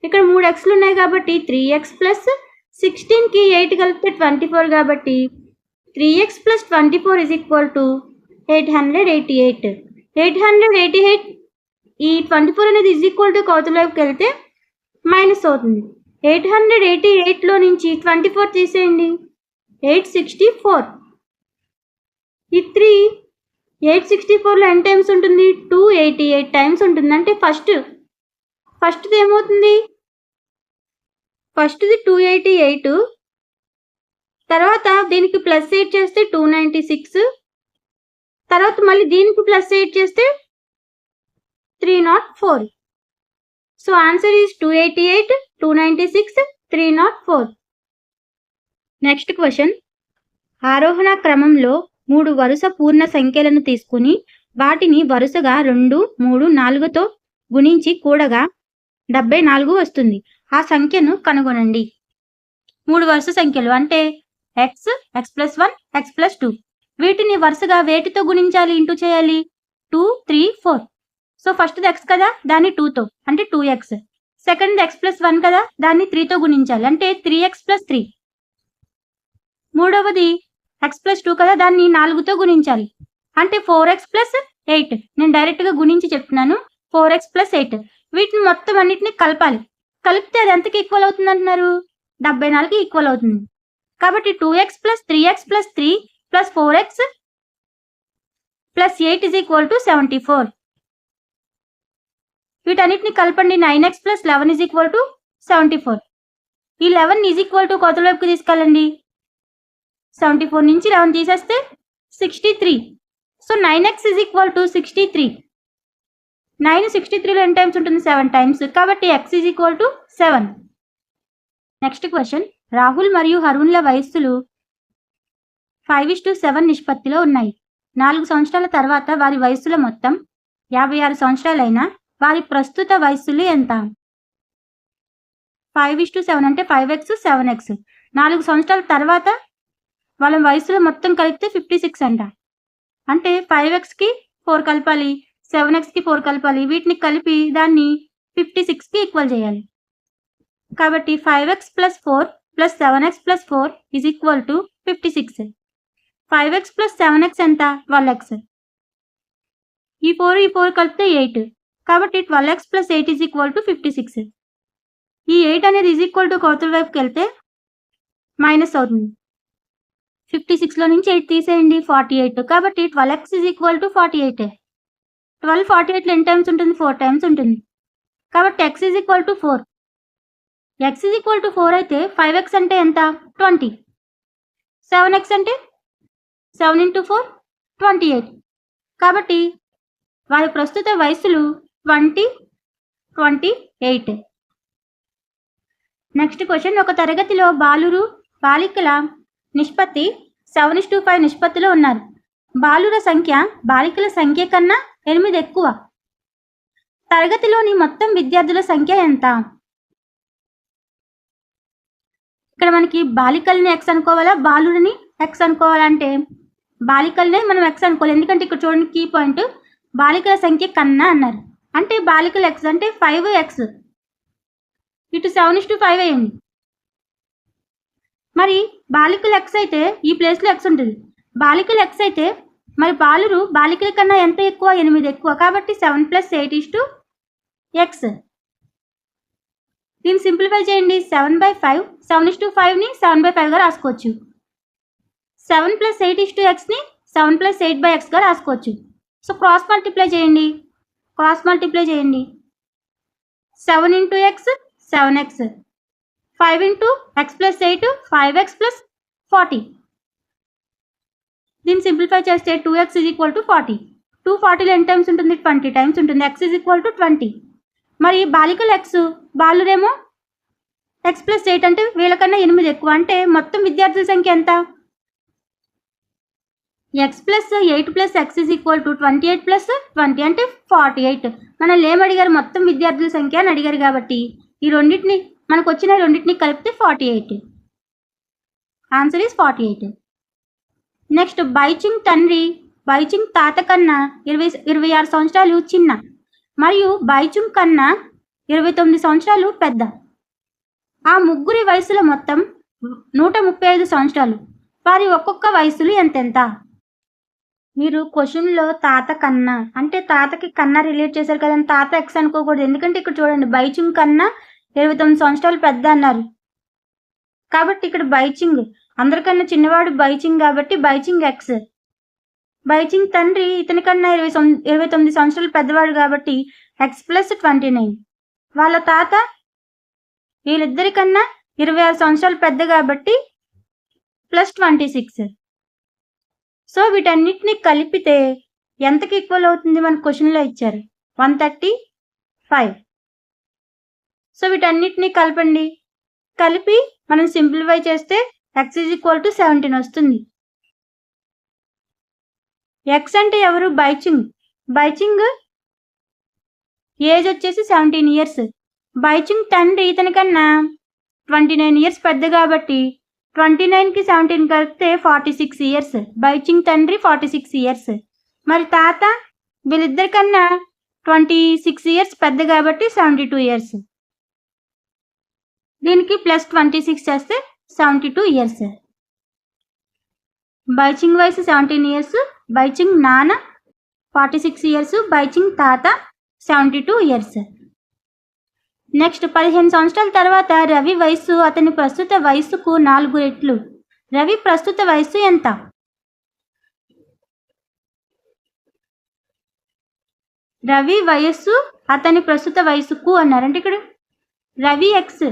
ఇక్కడ 3 xలు ఉన్నాయి కాబట్టి 3x ప్లస్ 16కి 8 కలిపితే 24 కాబట్టి 3x plus 24 is equal to 888. 888 ఈ 24 అనేది ఈజ్ ఈక్వల్ టు కౌతుల వైపుకి వెళ్తే మైనస్ అవుతుంది. 888లో నుంచి 24 తీసేయండి, 864. ఈ 3 864లో ఎన్ని టైమ్స్ ఉంటుంది? 288 టైమ్స్ ఉంటుంది. అంటే ఫస్ట్ది ఏమవుతుంది? ఫస్ట్ది 288, తర్వాత దీనికి ప్లస్ 8 చేస్తే 296, తర్వాత మళ్ళీ దీనికి ప్లస్ 8 చేస్తే 304. So answer is 288, 296, 304. Next question, ఆరోహణ క్రమంలో 3 వరుస పూర్ణ సంఖ్యలను తీసుకుని వాటిని వరుసగా 2, 3, 4తో గుణించి కూడగా 74 వస్తుంది. ఆ సంఖ్యను కనుగొనండి. 3 వరుస సంఖ్యలు అంటే x, x+1, x+2. వీటిని వరుసగా వేటితో గుణించాలి, ఇంటూ చేయాలి? 2, 3, 4. సో ఫస్ట్ది x కదా, దాన్ని 2తో అంటే 2x. సెకండ్ x+1 కదా, దాన్ని 3తో గుణించాలి అంటే 3x+3. మూడవది x+2 కదా, దాన్ని 4తో గుణించాలి అంటే 4x+8. నేను డైరెక్ట్గా గుణించి చెప్తున్నాను, 4x+8. వీటిని మొత్తం అన్నిటిని కలపాలి. కలిపితే అది ఎంతకి ఈక్వల్ అవుతుంది అంటున్నారు? 74కి ఈక్వల్ అవుతుంది. కాబట్టి 2x + 3x + 3 + 4x + 8 = 74. వీటన్నిటిని కలపండి. 9x + 11 = 74. ఈ 11 కొలతల వైపుకి తీసుకెళ్ళండి. 74 నుంచి 11 తీసేస్తే 63. So 9x = 63. 9 63లో ఎన్ని టైమ్స్ ఉంటుంది? 7 టైమ్స్. కాబట్టి x = 7. నెక్స్ట్ క్వశ్చన్, రాహుల్ మరియు హరుణ్ల వయస్సులు 5:7 నిష్పత్తిలో ఉన్నాయి. 4 సంవత్సరాల తర్వాత వారి వయస్సుల మొత్తం 56 సంవత్సరాలైన వారి ప్రస్తుత వయస్సులు ఎంత? 5:7 అంటే 5x 7x. 4 సంవత్సరాల తర్వాత వాళ్ళ వయసులో మొత్తం కలిపితే 56 అంట. అంటే 5xకి 4 కలపాలి, 7xకి 4 కలపాలి. వీటిని కలిపి దాన్ని 56కి ఈక్వల్ చేయాలి. కాబట్టి 5x + 4 + 7x + 4 = 56. 5x + 7x ఎంత? 12x. ఈ 4 కలిపితే 8. కాబట్టి 12x + 8 = 56. ఈ 8 అనేది కొలతల వైపుకి వెళ్తే మైనస్ అవుతుంది. 56లో నుంచి 8 తీసేయండి, 48. కాబట్టి 12x = 48. 12 48లో ఎన్ని టైమ్స్ ఉంటుంది? 4 టైమ్స్ ఉంటుంది. కాబట్టి x = 4. x = 4 అయితే 5x అంటే ఎంత? 20. 7x అంటే 7 × 4 28. కాబట్టి వారి ప్రస్తుత వయస్సులు 20, 28. నెక్స్ట్ క్వశ్చన్, ఒక తరగతిలో బాలికల నిష్పత్తి 7:5 నిష్పత్తిలో ఉన్నారు. బాలుర సంఖ్య బాలికల సంఖ్య కన్నా 8 ఎక్కువ. తరగతిలోని మొత్తం విద్యార్థుల సంఖ్య ఎంత? ఇక్కడ మనకి బాలికల్ని x అనుకోవాలా, బాలుడిని x అనుకోవాలంటే బాలికల్నే మనం x అనుకోవాలి. ఎందుకంటే ఇక్కడ చూడండి, కీ పాయింట్ బాలికల సంఖ్య కన్నా అన్నారు. అంటే బాలికల x అంటే 5x. ఇటు 7:5 అయ్యింది. మరి బాలికల x అయితే ఈ ప్లేస్లో x ఉంటుంది. బాలికల x అయితే మరి బాలికల కన్నా ఎంత ఎక్కువ? 8 ఎక్కువ. కాబట్టి 7 + 8 x. దీన్ని సింప్లిఫై చేయండి. 7/5, 7:5ని 7/5గా రాసుకోవచ్చు. 7 + 8 xని 7 + 8/xగా రాసుకోవచ్చు. సో క్రాస్ మల్టిప్లై చేయండి. 7 × x 7x, 5 × x + 8 5x + 40. దీన్ని సింప్లిఫై చేస్తే 2x = 40. 240లో ఎన్ని టైమ్స్ ఉంటుంది? 20 టైమ్స్ ఉంటుంది. x = 20. మరి బాలికల x, బాలురేమో x + 8 అంటే వీళ్ళకన్నా 8 ఎక్కువ. అంటే మొత్తం విద్యార్థుల సంఖ్య ఎంత? x + 8 + x = 28 + 20 అంటే 48. మనల్ని ఏమడిగారు? మొత్తం విద్యార్థుల సంఖ్య అని అడిగారు. కాబట్టి ఈ రెండింటిని మనకు వచ్చిన రెండింటిని కలిపితే 48. Answer is 48. నెక్స్ట్, బైచింగ్ తండ్రి బైచింగ్ తాత కన్నా 26 సంవత్సరాలు చిన్న మరియు బైచుంగ్ కన్నా 29 సంవత్సరాలు పెద్ద. ఆ ముగ్గురి వయసుల మొత్తం 135 సంవత్సరాలు. వారి ఒక్కొక్క వయసులు ఎంతెంత? మీరు క్వశ్చన్లో తాత కన్నా అంటే తాతకి కన్నా రిలేట్ చేశారు కదండి, తాత ఎక్స్ అనుకోకూడదు. ఎందుకంటే ఇక్కడ చూడండి, బైచింగ్ కన్నా 29 సంవత్సరాలు పెద్ద అన్నారు కాబట్టి ఇక్కడ బైచింగ్ అందరికన్నా చిన్నవాడు బైచింగ్ కాబట్టి బైచింగ్ ఎక్స్. బైచింగ్ తండ్రి ఇతని కన్నా 29 సంవత్సరాలు పెద్దవాడు కాబట్టి ఎక్స్ ప్లస్ 29. వాళ్ళ తాత వీళ్ళిద్దరికన్నా 26 సంవత్సరాలు పెద్ద కాబట్టి ప్లస్ 26. సో వీటన్నిటిని కలిపితే ఎంతకి ఈక్వల్ అవుతుంది మన క్వశ్చన్లో ఇచ్చారు, 135. సో వీటన్నిటిని కలపండి, కలిపి మనం సింప్లిఫై చేస్తే x ఈజ్ ఈక్వల్ టు 17 వస్తుంది. ఎక్స్ అంటే ఎవరు? బైచింగ్. బైచింగ్ ఏజ్ వచ్చేసి 17 ఇయర్స్. బైచింగ్ తండ్రి ఇతనికన్నా 29 ఇయర్స్ పెద్ద కాబట్టి 29కి 17 కలిపితే 46 ఇయర్స్. బైచింగ్ తండ్రి 46 ఇయర్స్. మరి తాత వీళ్ళిద్దరికన్నా 26 ఇయర్స్ పెద్ద కాబట్టి 72 ఇయర్స్. దీనికి ప్లస్ 26 చేస్తే 72 ఇయర్స్. బైచింగ్ వయసు 17 ఇయర్స్, బైచింగ్ నాన్న 46 ఇయర్స్, బైచింగ్ తాత 72 ఇయర్స్. నెక్స్ట్ 15 సంవత్సరాల తర్వాత రవి వయసు అతని ప్రస్తుత వయసుకు 4 రెట్లు. రవి ప్రస్తుత వయసు ఎంత? రవి వయస్సు అతని ప్రస్తుత వయసుకు అన్నారంటే ఇక్కడ రవి ఎక్స్.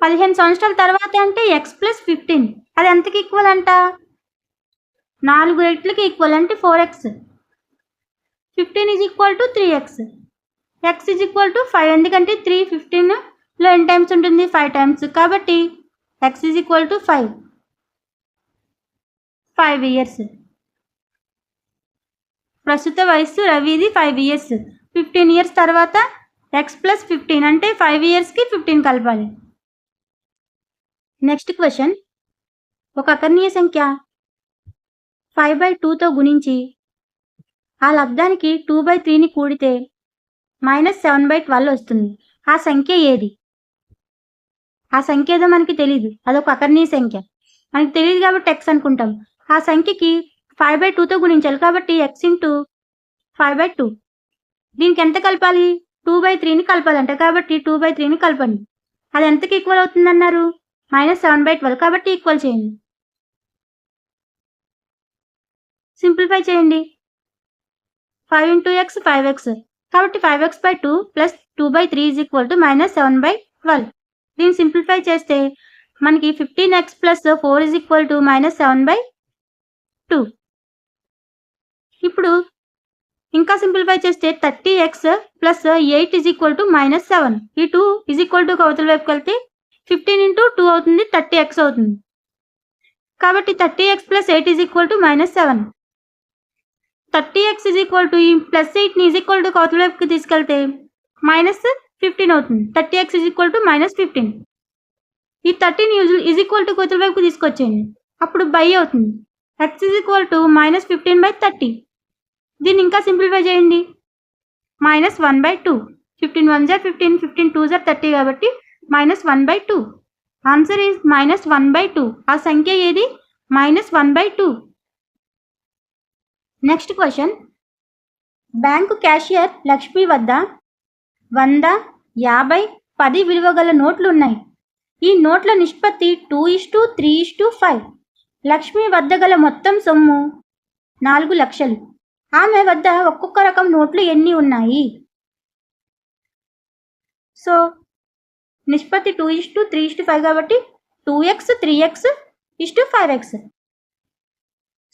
15 సంవత్సరాల తర్వాత అంటే ఎక్స్ ప్లస్ 15. అది ఎంతకి ఈక్వల్ అంట? 4 రెట్లకి ఈక్వల్ అంటే 4x. 15 is equal to 3x. x is equal to 5. ఎందుకంటే 3 15లో ఎన్ని టైమ్స్ ఉంటుంది? 5 టైమ్స్. కాబట్టి x is equal to 5 years. ప్రస్తుత వయస్సు రవిది 5 ఇయర్స్. 15 ఇయర్స్ తర్వాత x ప్లస్ 15 అంటే 5 ఇయర్స్కి 15 కలపాలి. నెక్స్ట్ క్వశ్చన్, ఒక అకర్ణీయ సంఖ్య 5/2తో గుణించి ఆ లబ్ధానికి 2/3ని కూడితే -7/12 వస్తుంది. ఆ సంఖ్య ఏది? ఆ సంఖ్య ఏదో మనకి తెలియదు, అదొక అకర్ణీయ సంఖ్య. మనకి తెలియదు కాబట్టి x అనుకుంటాం. ఆ సంఖ్యకి 5/2తో గుణించాలి కాబట్టి x ఇంటూ 5/2. దీనికి ఎంత కలపాలి? 2/3ని కలపాలంట కాబట్టి 2/3ని కలపండి. అది ఎంతకి ఈక్వల్ అవుతుంది అన్నారు? -7/12. కాబట్టి ఈక్వల్ చేయండి, సింప్లిఫై చేయండి. 5 ఇంటూ ఎక్స్ 5x కాబట్టి 5x/2 plus 2/3 is equal to -7/12. దీన్ని సింప్లిఫై చేస్తే మనకి 15x plus 4 is equal to -7/2. ఇప్పుడు ఇంకా సింప్లిఫై చేస్తే 30x plus 8 is equal to -7. ఈ 2 ఈజ్ ఈక్వల్ టు అవతల వైపుకి వెళ్తే 15 ఇంటూ 2 అవుతుంది, 30x అవుతుంది. కాబట్టి 30x plus 8 is equal to -7. 30x is equal to ఈ ప్లస్ 8ని ఈజ్ ఈక్వల్ టు అవతల వైపుకి తీసుకెళ్తే -15 అవుతుంది. 30x is equal to -15. ఈ 30ని ఈజ్ ఈక్వల్ టు అవతల వైపుకి తీసుకొచ్చేయండి, అప్పుడు బై అవుతుంది. x is equal to -15/30. దీన్ని ఇంకా సింప్లిఫై చేయండి. -1/2. 15 1 జా 15, 15 2 జా 30 కాబట్టి -1/2. Answer is -1/2. ఆ సంఖ్య ఏది? -1/2. Next question, bank cashier Lakshmi వద్ద 100, 50, 10 విలువ గల నోట్లు ఉన్నాయి. ఈ నోట్ల నిష్పత్తి 2:3:5. లక్ష్మి వద్ద గల మొత్తం సొమ్ము 4 లక్షలు. ఆమె వద్ద ఒక్కొక్క రకం నోట్లు ఎన్ని ఉన్నాయి? సో నిష్పత్తి 2:3:5 కాబట్టి 2x 3x 5x.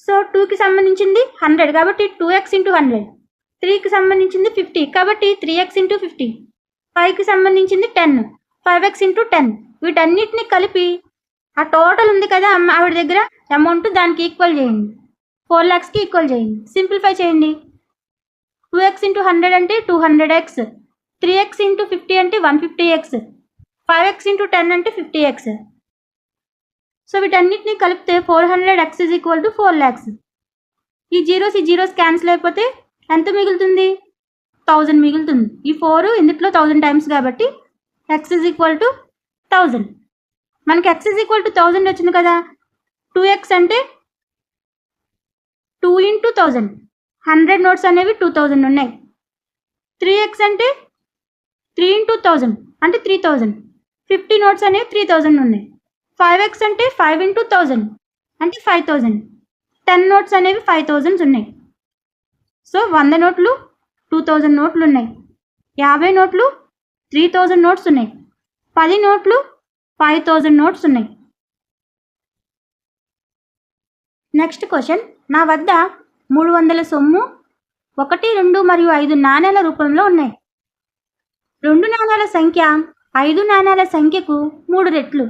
సో 2కి సంబంధించింది 100 కాబట్టి 2x ఇంటూ 100. 3కి సంబంధించింది 50 కాబట్టి 3x ఇంటూ 50. 5కి సంబంధించింది 10, 5x ఇంటూ 10. వీటన్నిటిని కలిపి ఆ టోటల్ ఉంది కదా ఆవిడ దగ్గర అమౌంట్, దానికి ఈక్వల్ చేయండి. 4 lakhsకి ఈక్వల్ చేయండి, సింప్లిఫై చేయండి. 2x ఇంటూ 100 అంటే 200x, 3x ఇంటూ 50 అంటే 150x, 5x ఇంటూ 10 అంటే 50x. సో వీటన్నిటిని కలిపితే 400x is equal to 4 lakhs. ఈ జీరోస్ క్యాన్సిల్ అయిపోతే ఎంత మిగులుతుంది? 1000 మిగులుతుంది. ఈ 4 ఇందులో 1000 టైమ్స్ కాబట్టి x ఈజ్ ఈక్వల్ టు 1000. మనకి x ఈజ్ ఈక్వల్ టు 1000 వచ్చింది కదా. 2x అంటే 2 into 1000, 100 నోట్స్ అనేవి 2000 ఉన్నాయి. 3x అంటే 3 into 1000 అంటే 3000, 50 నోట్స్ అనేవి 3000 ఉన్నాయి. 5x అంటే 5 into 1000 అంటే 5000, 10 నోట్స్ అనేవి 5000 ఉన్నాయి. సో 100 నోట్లు 2000 నోట్లు ఉన్నాయి, 50 నోట్లు 3000 నోట్స్ ఉన్నాయి, 10 నోట్లు 5000 నోట్స్ ఉన్నాయి. నెక్స్ట్ క్వశ్చన్, నా వద్ద 300 సొమ్ము 1, 2 మరియు 5 నాణేల రూపంలో ఉన్నాయి. 2 నాణేల సంఖ్య 5 నాణేల సంఖ్యకు 3 రెట్లు.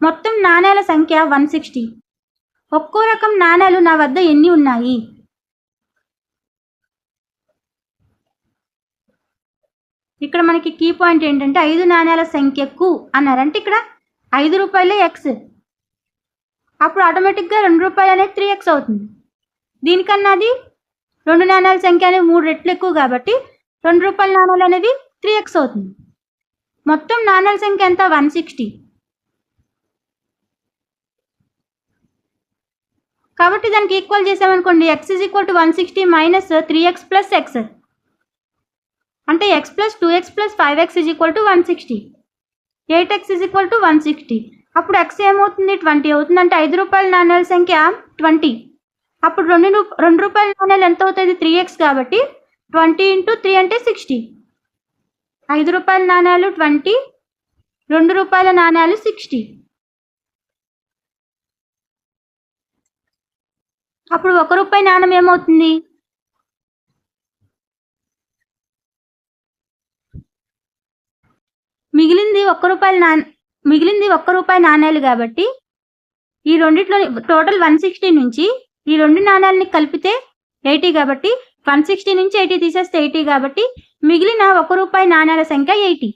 మొత్తం నాణేల సంఖ్య 160. ఒక్కో రకం నాణేలు నా వద్ద ఎన్ని ఉన్నాయి? ఇక్కడ మనకి కీ పాయింట్ ఏంటంటే 5 నాణేల సంఖ్యకు అన్నారంటే ఇక్కడ 5 రూపాయలే ఎక్స్, అప్పుడు ఆటోమేటిక్గా 2 రూపాయలు అనేది 3x అవుతుంది. దీనికన్నా అది 2 నాణేల సంఖ్య అనేది 3 రెట్లు ఎక్కువ కాబట్టి 2 రూపాయల నాణేలు అనేది 3x అవుతుంది. మొత్తం నాణేల సంఖ్య ఎంత? 160. కాబట్టి దానికి ఈక్వల్ చేసామనుకోండి, x = 160 minus 3x plus x అంటే x plus 2x plus 5x = 160. 8x = 160. అప్పుడు x ఏమవుతుంది? 20 అవుతుంది. అంటే 5 రూపాయల నాణేల సంఖ్య 20. అప్పుడు 2 రూపాయల నాణేలు ఎంత అవుతుంది? 3x కాబట్టి 20 into 3 అంటే 60. 5 రూపాయల నాణేలు 20, 2 రూపాయల నాణేలు 60. అప్పుడు 1 రూపాయి నాణెం ఏమవుతుంది? మిగిలింది 1 రూపాయి నాణేలు కాబట్టి ఈ రెండిట్లో టోటల్ 160 నుంచి ఈ 2 నాణేలని కలిపితే 80 కాబట్టి 160 నుంచి 80 తీసేస్తే 80 కాబట్టి మిగిలిన 1 రూపాయి నాణేల సంఖ్య 80.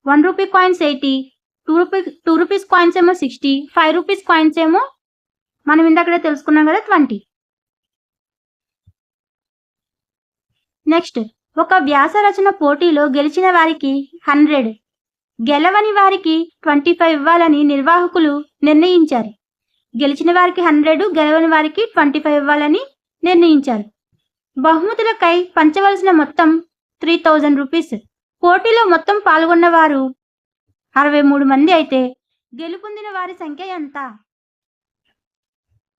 1 రూపీ కాయిన్స్ 80, 2 రూపీస్ కాయిన్స్ ఏమో 60, 5 రూపీస్ కాయిన్స్ ఏమో మనం ఇందాకడే తెలుసుకున్నాం కదా 20. నెక్స్ట్, ఒక వ్యాస రచన పోటీలో గెలిచిన వారికి 100, గెలవని వారికి 25 ఇవ్వాలని నిర్వాహకులు నిర్ణయించారు. గెలిచిన వారికి 100, గెలవని వారికి 25 ఇవ్వాలని నిర్ణయించారు. బహుమతులకై పంచవలసిన మొత్తం 3000 రూపీస్. పోటీలో మొత్తం పాల్గొన్న వారు 63 మంది అయితే గెలుపొందిన వారి సంఖ్య ఎంత?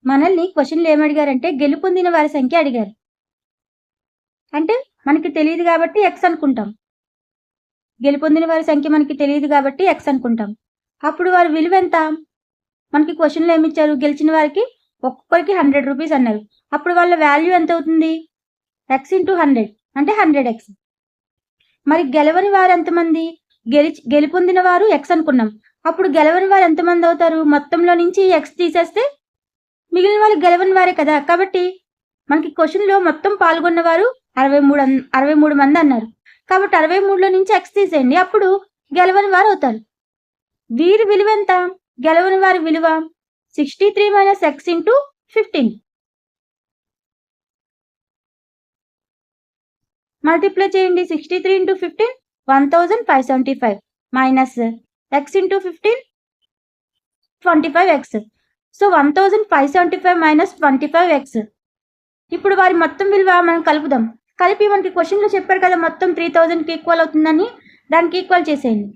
మనల్ని క్వశ్చన్లు ఏమడిగారంటే గెలుపొందిన వారి సంఖ్య అడిగారు. అంటే మనకి తెలియదు కాబట్టి ఎక్స్ అనుకుంటాం. గెలుపొందిన వారి సంఖ్య మనకి తెలియదు కాబట్టి ఎక్స్ అనుకుంటాం. అప్పుడు వారి విలువ ఎంత? మనకి క్వశ్చన్లో ఏమిచ్చారు? గెలిచిన వారికి ఒక్కొక్కరికి 100 రూపీస్ అన్నారు. అప్పుడు వాళ్ళ వాల్యూ ఎంత అవుతుంది? ఎక్స్ ఇంటూ 100 అంటే 100x. మరి గెలవని వారు ఎంతమంది? గెలుపొందిన వారు ఎక్స్ అనుకున్నాం. అప్పుడు గెలవని వారు ఎంతమంది అవుతారు? మొత్తంలో నుంచి ఎక్స్ తీసేస్తే మిగిలిన వాళ్ళు గెలవని వారే కదా. కాబట్టి మనకి క్వశ్చన్లో మొత్తం పాల్గొన్నవారు 63 మంది అన్నారు. కాబట్టి 63లో నుంచి ఎక్స్ తీసేయండి, అప్పుడు గెలవని వారు అవుతారు. వీరి విలువ ఎంత? గెలవని వారి విలువ 63 మైనస్ ఎక్స్ ఇంటూ 15. మల్టిప్లై చేయండి. 63 into 15 1575 minus X into 15 25x. So 1575 minus 25x. ఇప్పుడు వారి మొత్తం విలువ మనం కలుపుదాం. కలిపి మనకి క్వశ్చన్లో చెప్పారు కదా మొత్తం 3000కి ఈక్వల్ అవుతుందని, దానికి ఈక్వల్ చేసేయండి.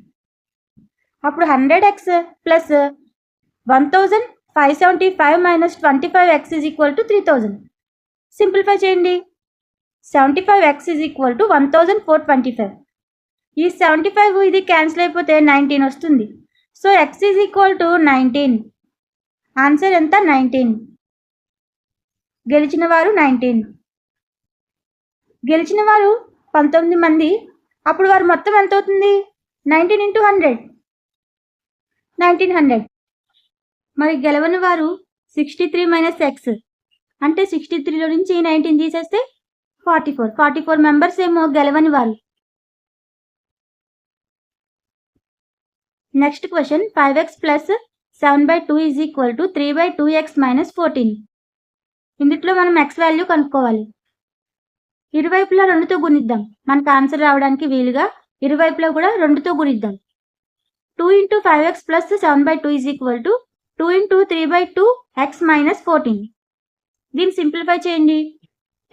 అప్పుడు 100x plus 1575 minus 25x = 3000. Simplify చేయండి. 75x = 1425. ఈ 75 ఇది క్యాన్సిల్ అయిపోతే 19 వస్తుంది. So x = 19. ఆన్సర్ ఎంత? 19. గెలిచిన వారు 19. గెలిచిన వారు 19 మంది. అప్పుడు వారు మొత్తం ఎంత అవుతుంది? 19 ఇంటూ 100 1900. మరి గెలవని వారు 63 మైనస్ ఎక్స్ అంటే 63లో నుంచి 19 తీసేస్తే 44 మెంబర్స్ ఏమో గెలవని వారు. Next question, 5x plus 7/2 = 3/2x minus 14. ఇందులో మనం x వాల్యూ కనుక్కోవాలి. ఇరువైపులా 2తో గుణిద్దాం. మనకు ఆన్సర్ రావడానికి వీలుగా ఇరువైపులా కూడా 2తో గుణిద్దాం. 2 into 5x plus 7/2 = 2 into 3/2x minus 14. దీన్ని సింప్లిఫై చేయండి.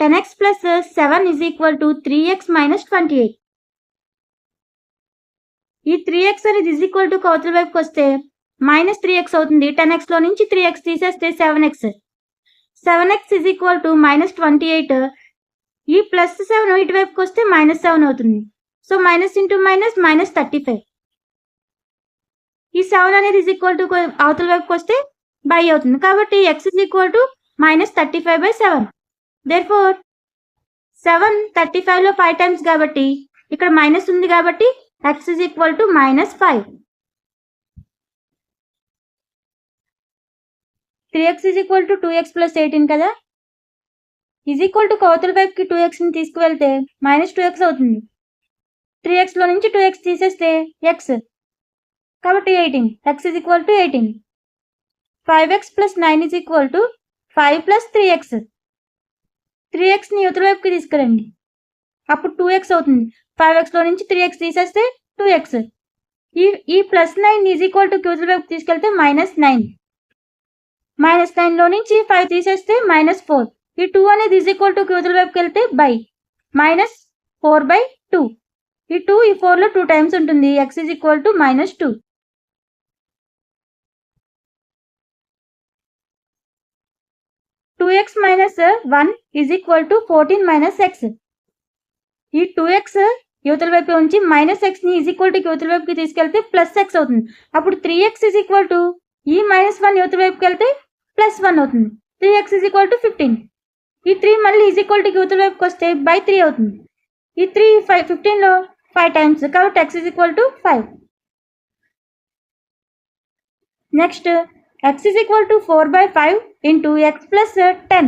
10x plus 7 is equal to 3x minus 28. ఈ 3x అనేది ఈజ్ ఈక్వల్ టు అవతల వైపుకి వస్తే మైనస్ 3x అవుతుంది. 10x లో నుంచి 3x తీసేస్తే 7x. 7x is equal to minus 28. ఈ ప్లస్ 7 ఇటువైపుకి వస్తే మైనస్ 7 అవుతుంది. So minus into minus minus 35. ఈ 7 అనేది ఈజ్ ఈక్వల్ టు అవతల వైపుకి వస్తే బై అవుతుంది. కాబట్టి x is equal to minus 35/7. Therefore 7 35లో 5 times కాబట్టి ఇక్కడ మైనస్ ఉంది కాబట్టి x is equal to minus 5. 3x is equal to 2x plus 18 కదా. ఈజ్ ఈక్వల్ టు అవతల వైపుకి 2xని తీసుకువెళ్తే మైనస్ 2x అవుతుంది. 3x లో నుంచి 2x తీసేస్తే x కాబట్టి 18. x is equal to 18. 5x plus 9 is equal to 5 plus 3x. 3xని యువతల వైపుకి తీసుకురండి, అప్పుడు 2x అవుతుంది. 5x లో నుంచి 3x తీసేస్తే 2x. ఈ ప్లస్ 9 ఈజ్ ఈక్వల్ టు యువతల వైపుకి తీసుకెళ్తే మైనస్ 9. మైనస్ 9లో నుంచి 5 తీసేస్తే మైనస్ 4. ఈ 2 అనేది ఈజ్ ఈక్వల్ టు యువతల వైపుకి వెళ్తే బై మైనస్ 4/2. ఈ 2 ఈ 4లో 2 టైమ్స్ ఉంటుంది. x is equal to minus 2. 2x minus 1 is equal to 14 minus x. ఈ 2x యువతల వైపు ఉంచి మైనస్ xని ఈజ్ ఈక్వల్ టు యువతల వైపుకి తీసుకెళ్తే ప్లస్ x అవుతుంది. అప్పుడు 3x ఈజ్ ఈక్వల్ టు ఈ మైనస్ 1 యువతల వైపుకి వెళ్తే ప్లస్ 1 అవుతుంది. 3x is equal to 15. ఈ 3 మళ్ళీ ఈజ్ ఈక్వల్ టు యువతల వైపుకి వస్తే బై 3 అవుతుంది. ఈ 3 15లో 5 టైమ్స్ కాబట్టి x is equal to 5. Next x is equal to 4/5 into x plus 10.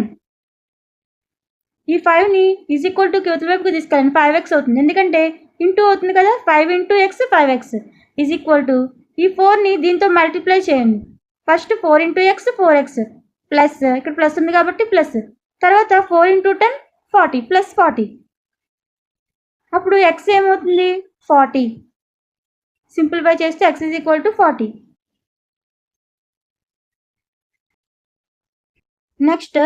ఈ 5ని ఈజ్ ఈక్వల్ టు యువతల వైపుకి తీసుకెళ్ళండి, 5x అవుతుంది. ఎందుకంటే ఇంటూ అవుతుంది కదా. 5 into x 5x is equal to ఈ 4ని దీంతో మల్టిప్లై చేయండి. First 4 into x 4x plus ఇక్కడ ప్లస్ ఉంది కాబట్టి ప్లస్, తర్వాత 4 ఇంటూ 10 40 ప్లస్ 40. అప్పుడు x ఏమవుతుంది 40. సింప్లిఫై చేస్తే x is equal to 40. Next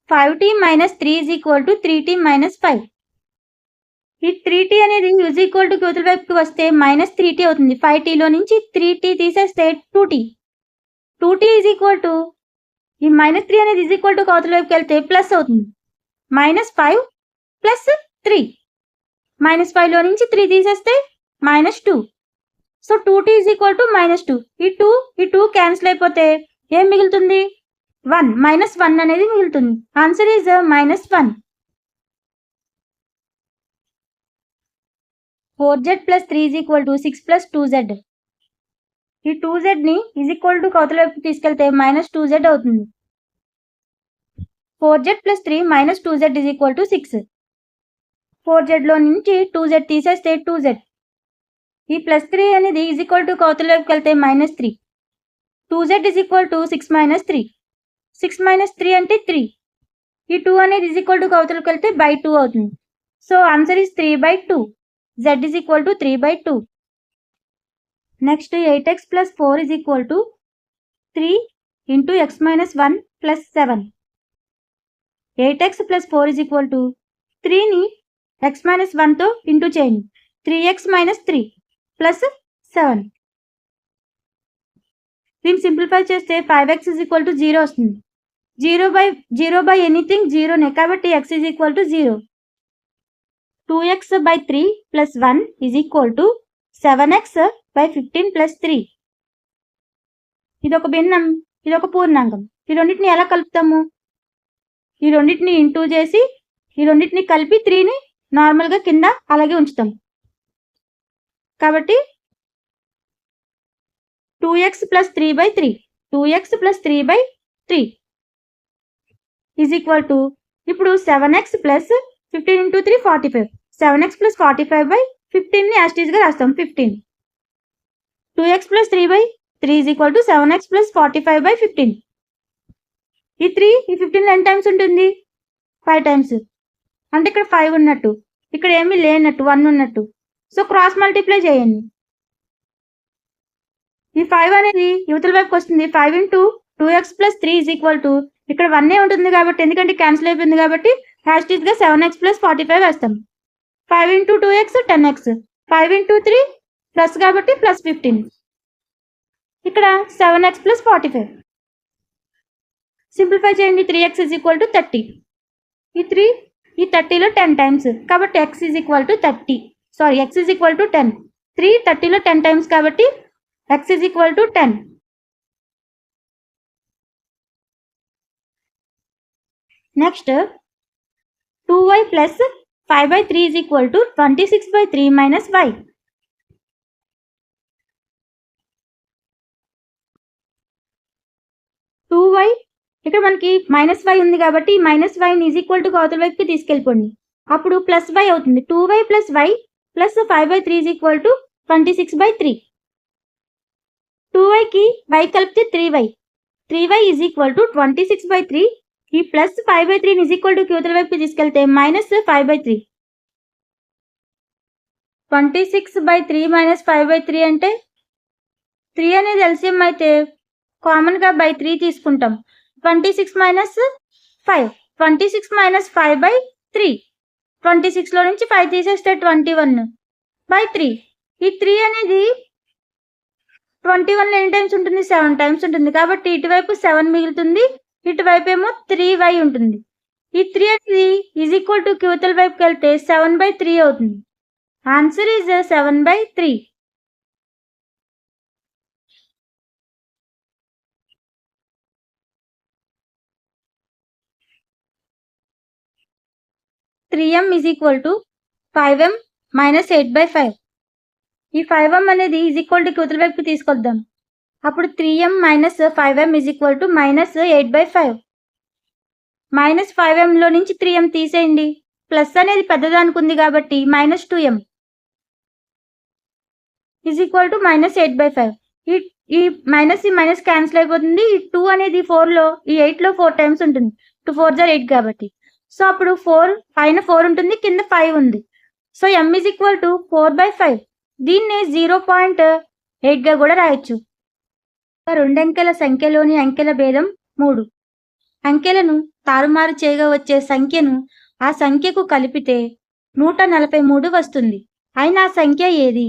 5t minus 3 is equal to 3t minus 5. ఈ 3t అనేది ఈజ్ ఈక్వల్ టు యువతల వైపుకి వస్తే మైనస్ 3t అవుతుంది. 5tలో నుంచి 3t తీసేస్తే 2t. 2t is equal to ఈ మైనస్ 3 అనేది ఈజ్ ఈక్వల్ టు అవతల వైపుకి వెళ్తే ప్లస్ అవుతుంది. Minus 5 plus 3. మైనస్ 5లో నుంచి 3 తీసేస్తే minus 2. So 2t is equal to minus 2. ఈ 2 క్యాన్సిల్ అయిపోతే ఏం మిగులుతుంది 1. మైనస్ 1 అనేది మిగులుతుంది. Answer is minus 1. 4z plus 3 is equal to 6 plus 2z. ఈ 2zని ఈజ్ ఈక్వల్ టు అవతల వైపుకి తీసుకెళ్తే మైనస్ 2z అవుతుంది. 4z plus 3 minus 2z is equal to 6. 4zలో నుంచి 2z తీసేస్తే 2z. ఈ ప్లస్ 3 అనేది ఈజ్ ఈక్వల్ టు అవతల వైపుకి వెళ్తే minus 3. 2z is equal to 6 minus 3. 6 minus 3 అంటే 3. ఈ 2 అనేది ఈజ్ ఈక్వల్ టు అవతలకి వెళ్తే బై 2 అవుతుంది. So answer is 3/2. z is equal to 3/2. Next 8x plus 4 is equal to 3 into x minus 1 plus 7. 8x plus 4 is equal to 3ని x మైనస్ 1తో into చేయండి. 3x minus 3 plus 7. దీన్ని simplify చేస్తే 5x is equal to 0 వస్తుంది. 0 by anything 0నే కాబట్టి x is equal to 0. 2x/3 plus 1 is equal to 7x/15 plus 3. ఇదొక భిన్నం, ఇదొక పూర్ణాంకం. ఈ రెండింటిని ఎలా కలుపుతాము? ఈ రెండింటిని ఇంటూ చేసి ఈ రెండింటిని కలిపి 3ని నార్మల్గా కింద అలాగే ఉంచుతాం. కాబట్టి 2x plus 3/3 2x plus 3/3 is equal to ఇప్పుడు 7x plus 15 into 3 45. 7x plus 45/15ని యాస్టీస్గా రాస్తాం 15. 2x plus 3/3 is equal to 7x plus 45/15. ఈ 3 ఈ 15 ఎన్ని టైమ్స్ ఉంటుంది 5 టైమ్స్. అంటే ఇక్కడ 5 ఉన్నట్టు, ఇక్కడ ఏమీ లేనట్టు 1 ఉన్నట్టు. సో క్రాస్ మల్టిప్లై చేయండి. ఈ 5 అనేది యువతల వైపుకి వస్తుంది. 5 into 2x plus 3 is equal to ఇక్కడ 1 ఉంటుంది కాబట్టి ఎందుకంటే క్యాన్సిల్ అయిపోయింది కాబట్టి హ్యాష్టీస్గా 7x + 45 వేస్తాం. 5 × 2x 10x, 5 × 3 ప్లస్ కాబట్టి +15. ఇక్కడ 7x + 45. సింప్లిఫై చేయండి. 3x = 30. ఈ 30లో 10 టైమ్స్ కాబట్టి x = 30. Sorry x = 10. 3 30లో 10 టైమ్స్ కాబట్టి x = 10. Next 2y + 5/3 = 26/3 - y. ఇక్కడ మనకి -y ఉంది కాబట్టి ఈ -yని అవతల వైపుకి తీసుకెళ్ళిపోండి. అప్పుడు +y అవుతుంది. 2y + y + 5/3 = 26/3. 2yకి y కలిపితే 3y. 3y = 26/3. ఈ +5/3ని అవతల వైపుకి తీసుకెళ్తే -5/3. 26/3 - 5/3 అంటే 3 అనేది ఎల్సిఎం అయితే కామన్గా బై 3 తీసుకుంటాం. 26 - 5 26 - 5/3. 26లో నుంచి 5 తీసేస్తే 21/3. ఈ 3 అనేది 21లో ఎన్ని టైమ్స్ ఉంటుంది? 7 టైమ్స్ ఉంటుంది కాబట్టి ఇటువైపు 7 మిగులుతుంది, ఇటువైపు ఏమో 3y ఉంటుంది. ఈ 3 అనేది అవతల వైపుకి వెళ్తే 7/3 అవుతుంది. Answer is 7/3. (3m = 5m - 8/5). ఈ 5m అనేది అవతల వైపుకి తీసుకొద్దాం. అప్పుడు 3m - 5m = -8/5. -5mలో నుంచి 3m తీసేయండి. ప్లస్ అనేది పెద్దదానికి ఉంది కాబట్టి -2m = -8/5. ఈ మైనస్ క్యాన్సిల్ అయిపోతుంది. ఈ 2 అనేది 4లో ఈ 8లో 4 టైమ్స్ ఉంటుంది. 2 4 = 8 కాబట్టి. సో అప్పుడు 4 పైన 4 ఉంటుంది, కింద 5 ఉంది. So m = 4/5. దీన్ని 0.8గా కూడా రాయొచ్చు. రెండంకెల సంఖ్యలోని అంకెల భేదం 3. అంకెలను తారుమారు చేయగా వచ్చే సంఖ్యను ఆ సంఖ్యకు కలిపితే 143 వస్తుంది. అయినా ఆ సంఖ్య ఏది?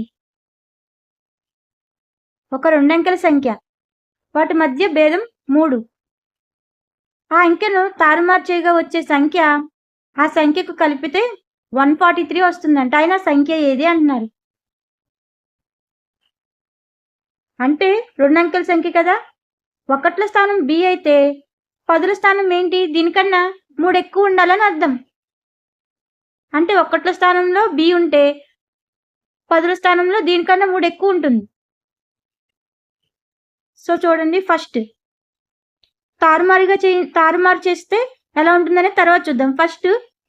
ఒక రెండంకెల సంఖ్య, వాటి మధ్య భేదం 3. ఆ అంకెను తారుమారు చేయగా వచ్చే సంఖ్య ఆ సంఖ్యకు కలిపితే 143 వస్తుందంట. అయినా సంఖ్య ఏది అంటున్నారు. అంటే రెండంకెల సంఖ్య కదా, 1ల స్థానం b అయితే 10ల స్థానం ఏంటి? దీనికన్నా 3 ఎక్కువ ఉండాలని అర్థం. అంటే 1ల స్థానంలో b ఉంటే 10ల స్థానంలో దీనికన్నా 3 ఎక్కువ ఉంటుంది. సో చూడండి, ఫస్ట్ తారుమారు చేస్తే ఎలా ఉంటుందనే తర్వాత చూద్దాం. ఫస్ట్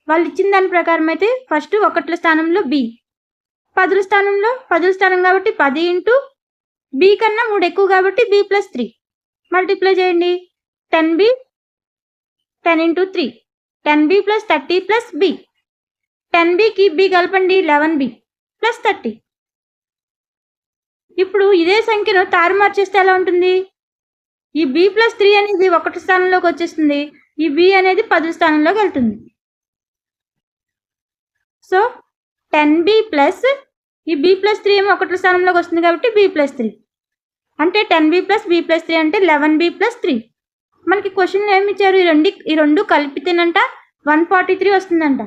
వాళ్ళు ఇచ్చిన దాని ప్రకారం అయితే ఫస్ట్ 1ల స్థానంలో b, 10ల స్థానం కాబట్టి 10 × b కన్నా 3 ఎక్కువ కాబట్టి b + 3 మల్టిప్లై చేయండి. 10b 10 × 3 10b + 30 + b. 10bకి b కలపండి, 11b + 30. ఇప్పుడు ఇదే సంఖ్యను తారుమారు చేస్తే ఎలా ఉంటుంది? ఈ b + 3 అనేది 1వ స్థానంలోకి వచ్చేస్తుంది, ఈ b అనేది 10వ స్థానంలోకి వెళ్తుంది. సో 10b ప్లస్ ఈ b + 3 ఏమో 1వ స్థానంలోకి వస్తుంది కాబట్టి b + 3 అంటే 10b + b + 3 అంటే 11b + 3. మనకి క్వశ్చన్లో ఏమి ఇచ్చారు? ఈ రెండు కలిపితేనంట 143 వస్తుందంట.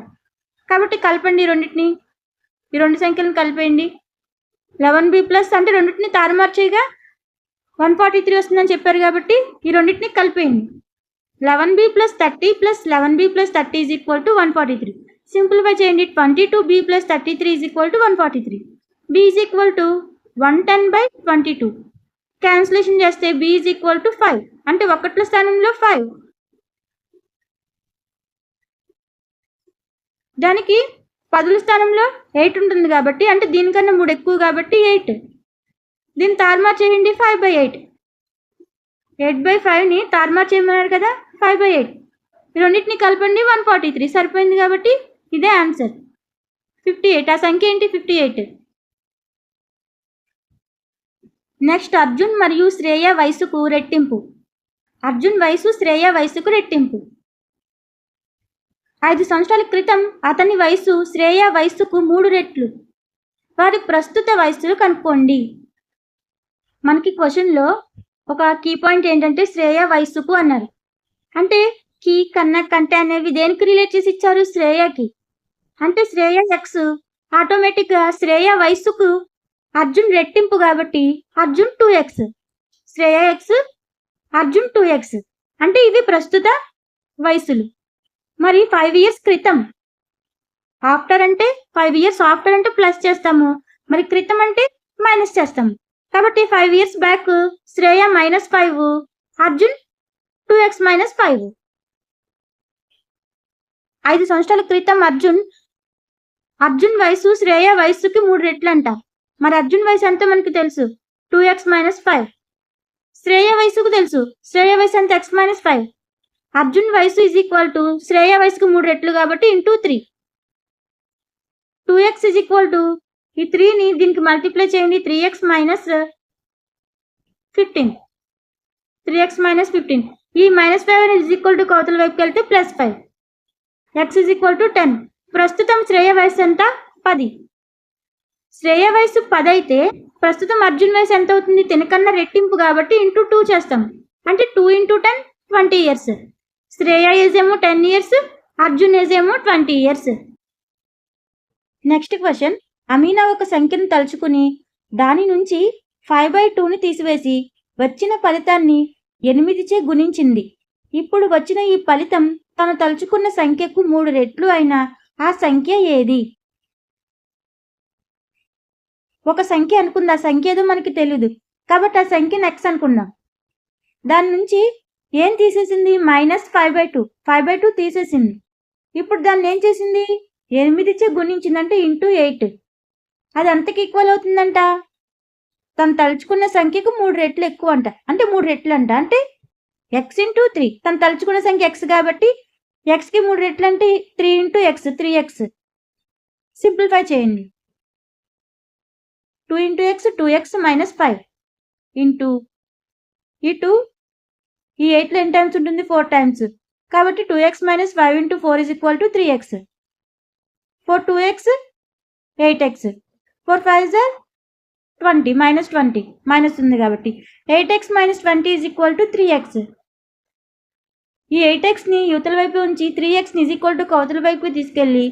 కాబట్టి కలపండి రెండింటిని, ఈ రెండు సంఖ్యలను కలిపేయండి. 11b ప్లస్ అంటే రెండింటిని తారుమారు చేయగా 143 వస్తుందని చెప్పారు కాబట్టి ఈ రెండింటిని కలిపేయండి. 11b + 30 + 11b + 30 = 143. సింప్లిఫై చేయండి. 22b + 33 = 143. b = 110/22. క్యాన్సిలేషన్ చేస్తే b = 5 అంటే 1ల స్థానంలో 5. దానికి 10ల స్థానంలో 8 ఉంటుంది కాబట్టి అంటే దీనికన్నా 3 ఎక్కువ కాబట్టి 8. దీన్ని తారుమారు చేయండి. 5/8. 8/5ని తారుమారు చేయమన్నారు కదా, 5/8. ఈ రెండింటిని కలపండి, 143 సరిపోయింది కాబట్టి ఇదే ఆన్సర్ 58. ఆ సంఖ్య ఏంటి? 58. నెక్స్ట్ అర్జున్ మరియు శ్రేయ వయసుకు రెట్టింపు. అర్జున్ వయసు శ్రేయ వయసుకు రెట్టింపు. 5 సంవత్సరాల క్రితం అతని వయసు శ్రేయ వయసుకు 3 రెట్లు. వారి ప్రస్తుత వయసులు కనుక్కోండి. మనకి క్వశ్చన్లో ఒక కీ పాయింట్ ఏంటంటే శ్రేయ వయసుకు అన్నారు. అంటే కీ కన్నా కంటే అనేవి దేనికి రిలేట్ చేసి ఇచ్చారు? శ్రేయకి. అంటే శ్రేయ ఎక్స్ ఆటోమేటిక్గా శ్రేయ వయసుకు అర్జున్ రెట్టింపు కాబట్టి Arjun 2x. Shreya X Arjun 2x. అంటే ఇవి ప్రస్తుత వయసులు. మరి 5 years క్రితం. ఆఫ్టర్ అంటే 5 years ఆఫ్టర్ అంటే ప్లస్ చేస్తాము, మరి క్రితం అంటే మైనస్ చేస్తాము. కాబట్టి 5 years back Shreya -5, Arjun 2x - 5. 5 సంవత్సరాల క్రితం అర్జున్ వయసు శ్రేయ వయసుకి 3 రెట్లు అంట. మరి అర్జున్ వయసు ఎంతో మనకి తెలుసు, 2x - 5. శ్రేయ వయసుకు తెలుసు, శ్రేయ వయసు ఎంత, x - 5. అర్జున్ వయసు ఈజ్ ఈక్వల్ టు శ్రేయ వయసుకు 3 రెట్లు కాబట్టి into 3. 2x is equal to ఈ 3ని దీనికి మల్టిప్లై చేయండి, 3x - 15. 3x - 15. ఈ -5 అనేది ఈజ్ ఈక్వల్ టు కౌతల వైపుకి వెళ్తే +5. x is equal to 10. ప్రస్తుతం శ్రేయ వయసు ఎంత? 10. శ్రేయ వయసు 10 అయితే ప్రస్తుతం అర్జున్ వయసు ఎంత అవుతుంది? తినకన్నా రెట్టింపు కాబట్టి ఇంటూ 2 చేస్తాం. అంటే 2 × 10 20 years. శ్రేయ ఏజ్ ఏమో 10 years, అర్జున్ ఏజ్ ఏమో 20 years. Next question. అమీనా ఒక సంఖ్యను తలుచుకుని దాని నుంచి 5/2ని తీసివేసి వచ్చిన ఫలితాన్ని 8చే గుణించింది. ఇప్పుడు వచ్చిన ఈ ఫలితం తను తలుచుకున్న సంఖ్యకు 3 రెట్లు అయిన ఆ సంఖ్య ఏది? ఒక సంఖ్య అనుకుందా, ఆ సంఖ్య ఏదో మనకి తెలియదు కాబట్టి ఆ సంఖ్యను x అనుకుందాం. దాని నుంచి ఏం తీసేసింది? -5/2. 5/2 తీసేసింది. ఇప్పుడు దాన్ని ఏం చేసింది? 8చే గుణించిందంటే ఇంటూ 8. అది ఎంతకి ఈక్వల్ అవుతుందంట? తను తలుచుకున్న సంఖ్యకు 3 రెట్లు ఎక్కువ అంట. అంటే 3 రెట్లు అంట, అంటే x × 3. తను తలుచుకున్న సంఖ్య x కాబట్టి xకి 3 రెట్లు అంటే 3 × x, 3x. సింప్లిఫై చేయండి. 2 × x 2x - 5 ఇంటూ ఈ 2 ఈ 8లో ఎన్ని టైమ్స్ ఉంటుంది? 4 టైమ్స్. కాబట్టి 2x - 5 × 4 = 3x. 4 2x 8x. 4 5 20 -20 minus ఉంది కాబట్టి 8x - 20 = 3x. ఈ 8xని యువతల వైపు ఉంచి 3xని = కౌతల వైపుకి తీసుకెళ్ళి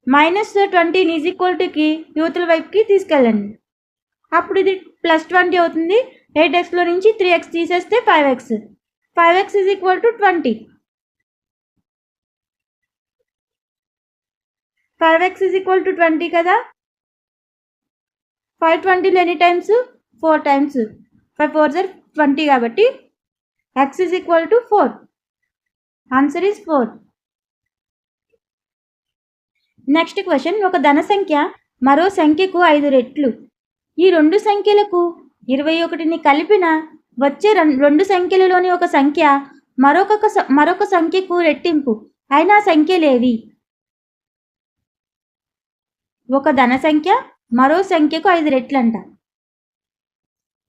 -20ని = యువతల వైపుకి తీసుకెళ్ళండి. అప్పుడు ఇది +20 అవుతుంది. 8xలో నుంచి 3x తీసేస్తే 5x. 5x = 20. 5x = 20 కదా. 5 20లో ఎన్ని టైమ్స్? 4 టైమ్స్. 5 4 20 కాబట్టి x = 4. Answer is 4. Next question. ఒక ధన సంఖ్య మరో సంఖ్యకు 5 రెట్లు. ఈ రెండు సంఖ్యలకు 21ని కలిపిన వచ్చే రెండు సంఖ్యలలోని ఒక సంఖ్య మరొక సంఖ్యకు రెట్టింపు అయినా సంఖ్యలేవి? ఒక ధన సంఖ్య మరో సంఖ్యకు 5 రెట్లంట.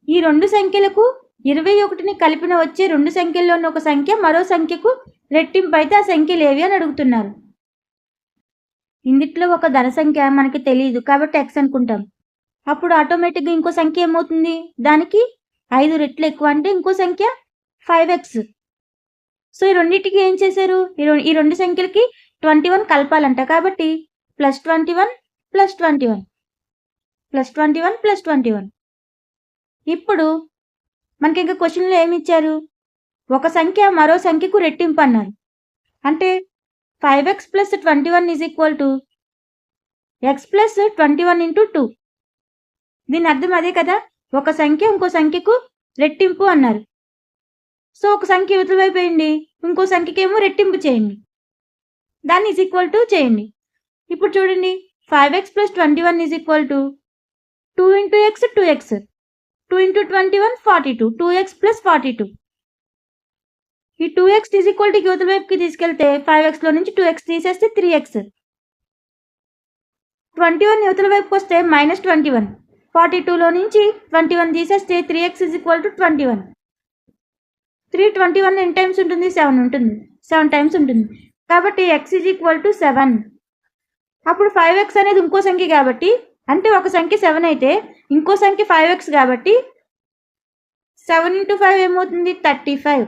ఈ రెండు సంఖ్యలకు 21ని కలిపిన వచ్చే రెండు సంఖ్యల్లోని ఒక సంఖ్య మరో సంఖ్యకు రెట్టింపు అయితే ఆ సంఖ్యలేవి అని అడుగుతున్నారు. ఇందులో ఒక ధన సంఖ్య మనకి తెలియదు కాబట్టి x అనుకుంటాం. అప్పుడు ఆటోమేటిక్గా ఇంకో సంఖ్య ఏమవుతుంది? దానికి 5 రెట్లు ఎక్కువ అంటే ఇంకో సంఖ్య 5x. సో ఈ రెండింటికి ఏం చేశారు? ఈ రెండు సంఖ్యలకి 21 కలపాలంట. కాబట్టి +21 +21 +21 +21. ఇప్పుడు మనకి ఇంకా క్వశ్చన్లో ఏమి ఇచ్చారు? ఒక సంఖ్య మరో సంఖ్యకు రెట్టింపు అన్నారు. అంటే 5x + 21 = x + 21 × 2. దీని అర్థం అదే కదా, ఒక సంఖ్య ఇంకో సంఖ్యకు రెట్టింపు అన్నారు. సో ఒక సంఖ్య యువతల వైపు వేయండి, ఇంకో సంఖ్యకేమో రెట్టింపు చేయండి, దాన్ని ఈక్వల్ టు చేయండి. ఇప్పుడు చూడండి, 5x + 21 = 2 × x 2x, 2 × 21 42, 2x + 42. ఈ 2x = యువతల వైపుకి తీసుకెళ్తే 5xలో నుంచి 2x తీసేస్తే 3x. 21 యువతల వైపుకి వస్తే -21. 42లో నుంచి 21 తీసేస్తే 3x = 21. 321 ఎన్ని టైమ్స్ ఉంటుంది? 7 ఉంటుంది. 7 టైమ్స్ ఉంటుంది. కాబట్టి x = 7. అప్పుడు 5x అనేది ఇంకో సంఖ్య కాబట్టి, అంటే ఒక సంఖ్య 7 అయితే ఇంకో సంఖ్య 5x కాబట్టి 7 × 5 ఏమవుతుంది? 35.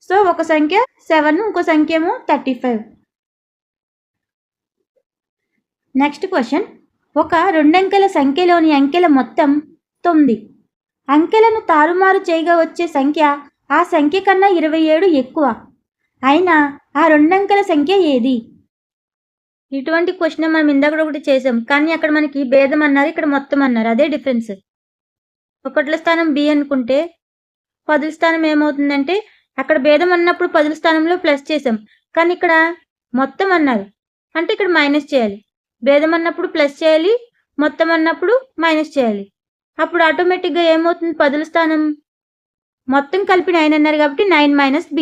సో ఒక సంఖ్య 7, ఇంకో సంఖ్య ఏమో 35. Next question. ఒక రెండంకెల సంఖ్యలోని అంకెల మొత్తం 9. అంకెలను తారుమారు చేయగా వచ్చే సంఖ్య ఆ సంఖ్య కన్నా 27 ఎక్కువ. అయినా ఆ రెండంకెల సంఖ్య ఏది? ఇటువంటి క్వశ్చన్ మనం ఇందాక ఒకటి చేసాం, కానీ అక్కడ మనకి భేదం అన్నారు, ఇక్కడ మొత్తం అన్నారు. అదే డిఫరెన్స్. ఒకట్ల స్థానం బి అనుకుంటే పదుల స్థానం ఏమవుతుందంటే, అక్కడ భేదం అన్నప్పుడు పదుల స్థానంలో ప్లస్ చేసాం, కానీ ఇక్కడ మొత్తం అన్నారు అంటే ఇక్కడ మైనస్ చేయాలి. భేదం అన్నప్పుడు ప్లస్ చేయాలి, మొత్తం అన్నప్పుడు మైనస్ చేయాలి. అప్పుడు ఆటోమేటిక్గా ఏమవుతుంది? పదుల స్థానం మొత్తం కలిపి 9 అన్నారు కాబట్టి 9 - b.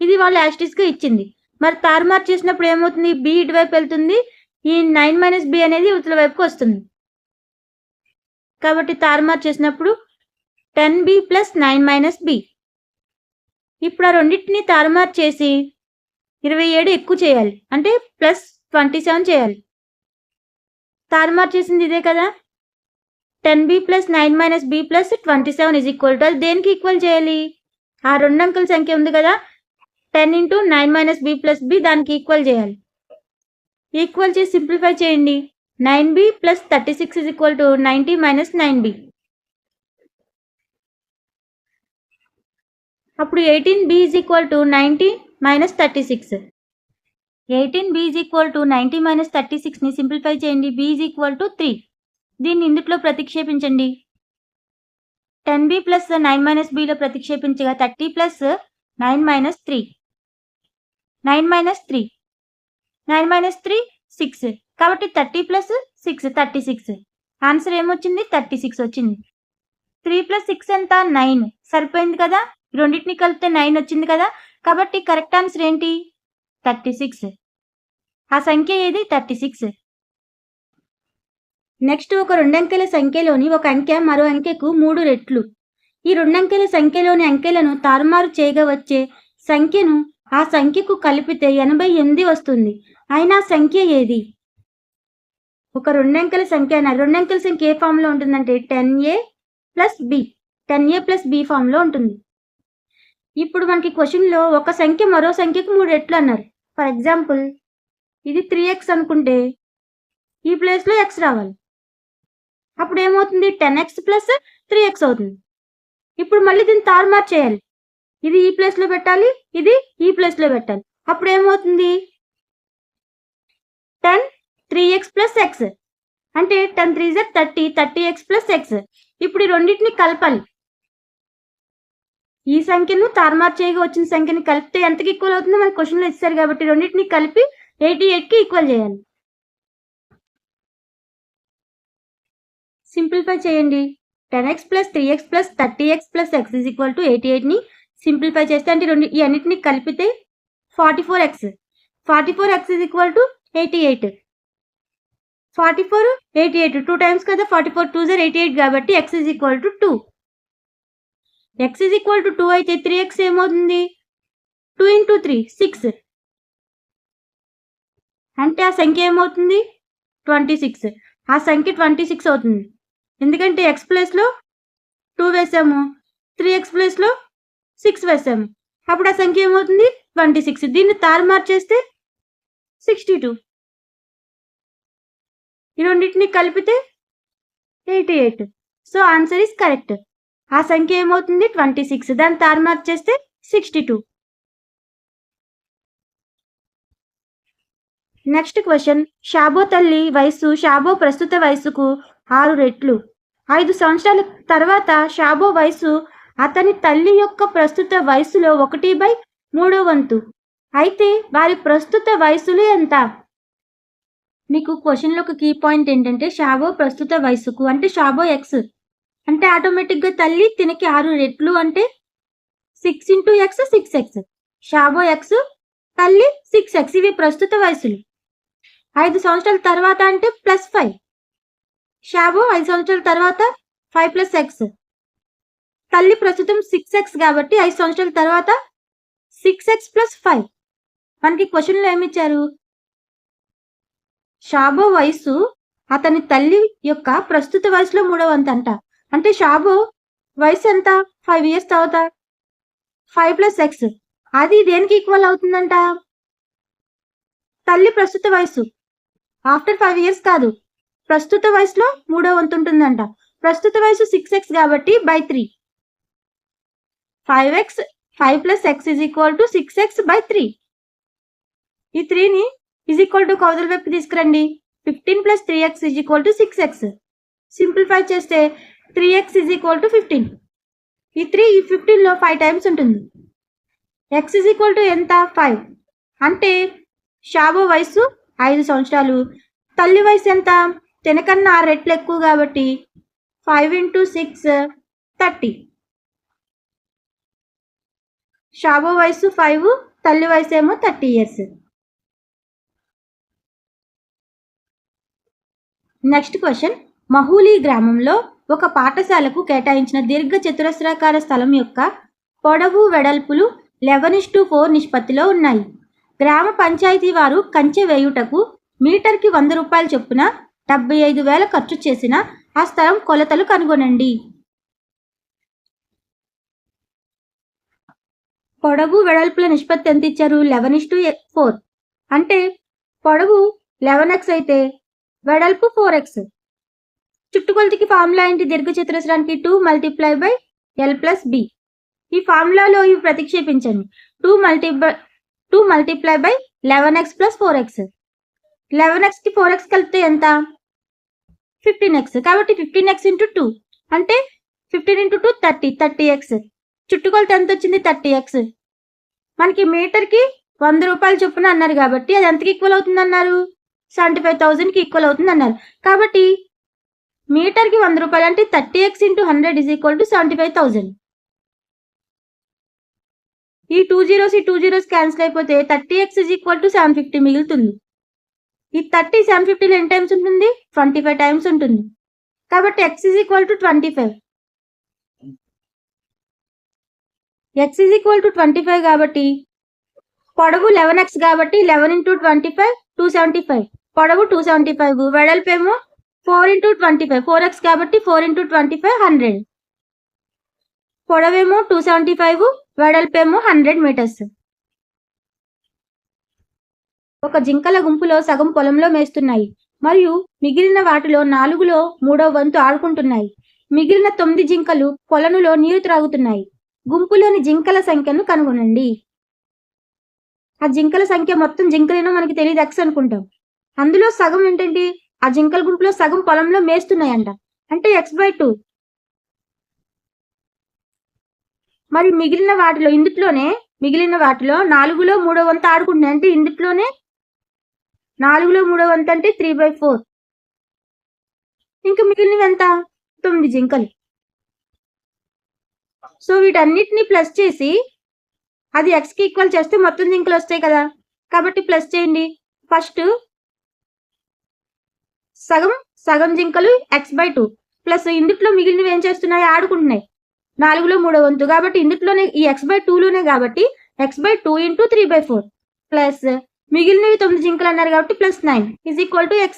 ఇది వాళ్ళు యాస్టిస్గా ఇచ్చింది. మరి తారుమారు చేసినప్పుడు ఏమవుతుంది? బి ఇటువైపు వెళ్తుంది, ఈ 9 - b అనేది ఇవతల వైపుకి వస్తుంది. కాబట్టి తారుమారు చేసినప్పుడు 10b + 9 - b. ఇప్పుడు ఆ రెండింటిని తారుమారు చేసి 27 ఎక్కువ చేయాలి, అంటే +27 చేయాలి. తారుమారు చేసింది ఇదే కదా. 10b + 9 - b + 27 = అది దేనికి ఈక్వల్ చేయాలి? ఆ రెండు అంకెల సంఖ్య ఉంది కదా, 10 × 9 - b + b దానికి ఈక్వల్ చేయాలి. ఈక్వల్ చేసి సింప్లిఫై చేయండి. 9b + 36 = 90 - 9b. అప్పుడు 18b = 90 - 36. 18b = 90 - 36ని సింప్లిఫై చేయండి. b = 3. దీన్ని ఇందులో ప్రతిక్షేపించండి. 10b + 9 - bలో ప్రతిక్షేపించగా 30 + 9 - 3. 9 - 3. 9 - 3 6. కాబట్టి 30 + 6 36. ఆన్సర్ ఏమొచ్చింది? 36 వచ్చింది. 3 + 6 ఎంత? 9. సరిపోయింది కదా. రెండింటిని కలిపితే 9 వచ్చింది కదా. కాబట్టి కరెక్ట్ ఆన్సర్ ఏంటి? 36. ఆ సంఖ్య ఏది? 36. నెక్స్ట్, ఒక రెండంకెల సంఖ్యలోని ఒక అంకె మరో అంకెకు 3 రెట్లు. ఈ రెండంకెల సంఖ్యలోని అంకెలను తారుమారు చేయగా వచ్చే సంఖ్యను ఆ సంఖ్యకు కలిపితే 88 వస్తుంది. అయినా సంఖ్య ఏది? ఒక రెండంకెల సంఖ్య అన్నారు. రెండంకెల సంఖ్య ఏ ఫామ్లో ఉంటుందంటే 10a + b. 10a + b ఫామ్లో ఉంటుంది. ఇప్పుడు మనకి క్వశ్చన్లో ఒక సంఖ్య మరో సంఖ్యకు 3 రెట్లు అన్నారు. ఫర్ ఎగ్జాంపుల్, ఇది 3x అనుకుంటే ఈ ప్లేస్లో x రావాలి. అప్పుడు ఏమవుతుంది? 10x + 3x అవుతుంది. ఇప్పుడు మళ్ళీ దీన్ని తారుమారు చేయాలి. ఇది ఈ ప్లేస్లో పెట్టాలి, ఇది ఈ ప్లేస్లో పెట్టాలి. అప్పుడు ఏమవుతుంది? 10 3x + x అంటే 10 3 = 30, 30x + x. ఇప్పుడు ఈ రెండింటిని కలపాలి. ఈ సంఖ్యను తారుమారు చేయగా వచ్చిన సంఖ్యని కలిపితే ఎంతకి ఈక్వల్ అవుతుందో మనకి క్వశ్చన్లో ఇస్తారు కాబట్టి రెండింటిని కలిపి 88కి ఈక్వల్ చేయాలి. సింప్లిఫై చేయండి. 10x + 3x + 30x + x = 88ని simplify చేస్తే అంటే ఈ అన్నిటిని కలిపితే 44x. 44x = 88. 44 88 2 టైమ్స్ కదా. 44 2 = 88 కాబట్టి x = 2. x = 2 అయితే 3x ఏమవుతుంది? 2 × 3 6. అంటే ఆ సంఖ్య ఏమవుతుంది? 26. ఆ సంఖ్య 26 అవుతుంది. ఎందుకంటే x ప్లేస్లో 2 వేసాము, 3x ప్లేస్లో 6 వేసాము. అప్పుడు ఆ సంఖ్య ఏమవుతుంది? 26. దీన్ని తారుమారు చేస్తే 62. ఈ రెండింటిని కలిపితే 88. So answer is correct. ఆ సంఖ్య ఏమవుతుంది? 26. దాన్ని తారుమారు చేస్తే 62. Next question. షాబో తల్లి వయసు షాబో ప్రస్తుత వయసుకు 6 రెట్లు. 5 సంవత్సరాల తర్వాత షాబో వయసు అతని తల్లి యొక్క ప్రస్తుత వయసులో 1/3 వంతు. అయితే వారి ప్రస్తుత వయసులు ఎంత? మీకు క్వశ్చన్లో ఒక కీ పాయింట్ ఏంటంటే షాబో ప్రస్తుత వయసుకు అంటే షాబో ఎక్స్ అంటే ఆటోమేటిక్గా తల్లి తినకి 6 రెట్లు అంటే 6 × x 6x. షాబో ఎక్స్, తల్లి 6x. ఇవి ప్రస్తుత వయసులు. 5 సంవత్సరాల తర్వాత అంటే +5. షాబో 5 సంవత్సరాల తర్వాత 5 + x. తల్లి ప్రస్తుతం 6x కాబట్టి 5 సంవత్సరాల తర్వాత 6x + 5. మనకి క్వశ్చన్లో ఏమిచ్చారు? షాబో వయసు అతని తల్లి యొక్క ప్రస్తుత వయసులో 3వ వంతు అంట. అంటే షాబో వయసు ఎంత? 5 ఇయర్స్ తర్వాత 5 + x. అది దేనికి ఈక్వల్ అవుతుందంట? తల్లి ప్రస్తుత వయసు ఆఫ్టర్ 5 ఇయర్స్ కాదు, ప్రస్తుత వయసులో 3వ వంతు ఉంటుందంట. ప్రస్తుత వయసు 6x కాబట్టి by 3. 5 + x = 6x by 3. ఈ 3ని = కౌదల వైపు తీసుకురండి. 15 + 3x = 6x. సింప్లిఫై చేస్తే 3x = 15. ఈ 3 ఈ 15లో 5 టైమ్స్ ఉంటుంది. x ఎంత? 5. అంటే షాబో వయసు 5 సంవత్సరాలు. తల్లి వయసు ఎంత? తినకన్నా 6 రెట్లు ఎక్కువ కాబట్టి 5 × 6 30. షాబో వయసు 5, తల్లి వయసు ఏమో 30 ఇయర్స్. Next question. మహూలి గ్రామంలో ఒక పాఠశాలకు కేటాయించిన దీర్ఘ చతురస్రాకార స్థలం యొక్క పొడవు వెడల్పులు 11:4 నిష్పత్తిలో ఉన్నాయి. గ్రామ పంచాయతీ వారు కంచె వేయుటకు మీటర్కి 100 రూపాయల చొప్పున 75,000 ఖర్చు చేసిన ఆ స్థలం కొలతలు కనుగొనండి. పొడవు వెడల్పుల నిష్పత్తి ఎంత ఇచ్చారు? 11:4. అంటే పొడవు 11x అయితే వెడల్పు 4x. చుట్టుకొలతకి ఫార్ములా ఏంటి? దీర్ఘచతురస్రానికి 2 × L + B. ఈ ఫార్ములాలో ఇవి ప్రతిక్షేపించండి. 2 × 11x + 4x. 11xకి 4x కలిపితే ఎంత? 15x. కాబట్టి 15x × 2 అంటే 15 × 2 30. 30x. చుట్టుకొలత ఎంత వచ్చింది? 30x. మనకి మీటర్కి 100 రూపాయల చొప్పున అన్నారు కాబట్టి అది ఎంతకి ఈక్వల్ అవుతుంది అన్నారు? 75,000కి ఈక్వల్ అవుతుంది అన్నారు. కాబట్టి మీటర్కి 100 రూపాయలు అంటే 30x × 100 = 75,000. ఈ 2 zeros క్యాన్సిల్ అయిపోతే 30x = 750 మిగులుతుంది. ఈ 30 750లో ఎన్ని టైమ్స్ ఉంటుంది? 25 టైమ్స్ ఉంటుంది. కాబట్టి x = 25. x = 25 కాబట్టి పొడవు 11x కాబట్టి 11 × 25 275. పొడవు 275. వెడల్పు ఏమో 4 × 25 4x కాబట్టి 4 × 25 100. పొడవేమో 275, వెడల్పేమో 100 మీటర్స్. ఒక జింకల గుంపులో సగం పొలంలో మేస్తున్నాయి మరియు మిగిలిన వాటిలో 4లో 3వ వంతు ఆడుకుంటున్నాయి. మిగిలిన 9 జింకలు కొలనులో నీరు త్రాగుతున్నాయి. గుంపులోని జింకల సంఖ్యను కనుగొనండి. ఆ జింకల సంఖ్య మొత్తం జింకలేనో మనకి తెలియదు, x అనుకుంటాం. అందులో సగం ఏంటండి? ఆ జింకల గుంపులో సగం పొలంలో మేస్తున్నాయంట, అంటే x/2. మరి మిగిలిన వాటిలో 4లో 3వ వంతు ఆడుకుంటున్నాయి, అంటే ఇందులోనే 4లో 3వ వంతు అంటే 3/4. ఇంకా మిగిలినవి ఎంత? 9 జింకలు. సో వీటన్నిటిని ప్లస్ చేసి అది xకి ఈక్వల్ చేస్తే మొత్తం జింకలు వస్తాయి కదా. కాబట్టి ప్లస్ చేయండి. ఫస్ట్ సగం జింకలు x/2 ప్లస్ ఇందులో మిగిలినవి ఏం చేస్తున్నాయి? ఆడుకుంటున్నాయి. 4లో 3వ వంతు కాబట్టి ఇందులోనే ఈ x/2లోనే కాబట్టి x/2 × 3/4 ప్లస్ మిగిలినవి 9 జింకలు అన్నారు కాబట్టి +9 = x.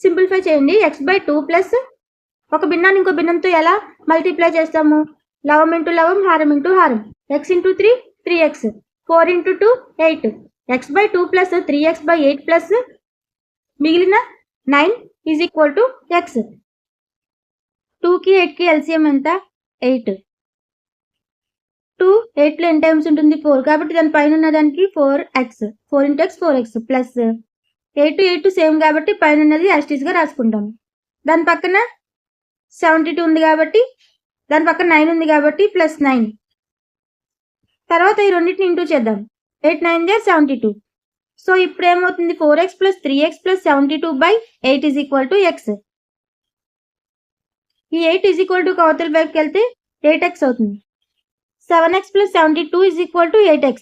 సింప్లిఫై చేయండి. x/2 ప్లస్ ఒక భిన్నాన్ని ఇంకో భిన్నంతో ఎలా మల్టిప్లై చేస్తాము? లవం × లవం, హారం × హారం. x × 3 3x, 4 × 2 8. x/2 plus 3x/8 plus మిగిలిన 9 = x. 2కి 8కి ఎల్సిఎం ఎంత? 8. 2 8లో ఎన్ని టైమ్స్ ఉంటుంది? 4. కాబట్టి దాని పైన ఉన్న దానికి 4x 4 × x 4x plus 8 8 same కాబట్టి పైన ఉన్నది యాస్టీస్గా రాసుకుంటాము. దాని పక్కన 72 ఉంది కాబట్టి దాని పక్కన 9 ఉంది కాబట్టి +9. తర్వాత ఈ రెండింటిని ఇంటూ చేద్దాం. 8 9 72. సో ఇప్పుడు ఏమవుతుంది? 4x + 3x + 72/8 = x. ఈ 8 అవతల వైపుకి వెళ్తే 8x అవుతుంది. 7x + 72 = 8x.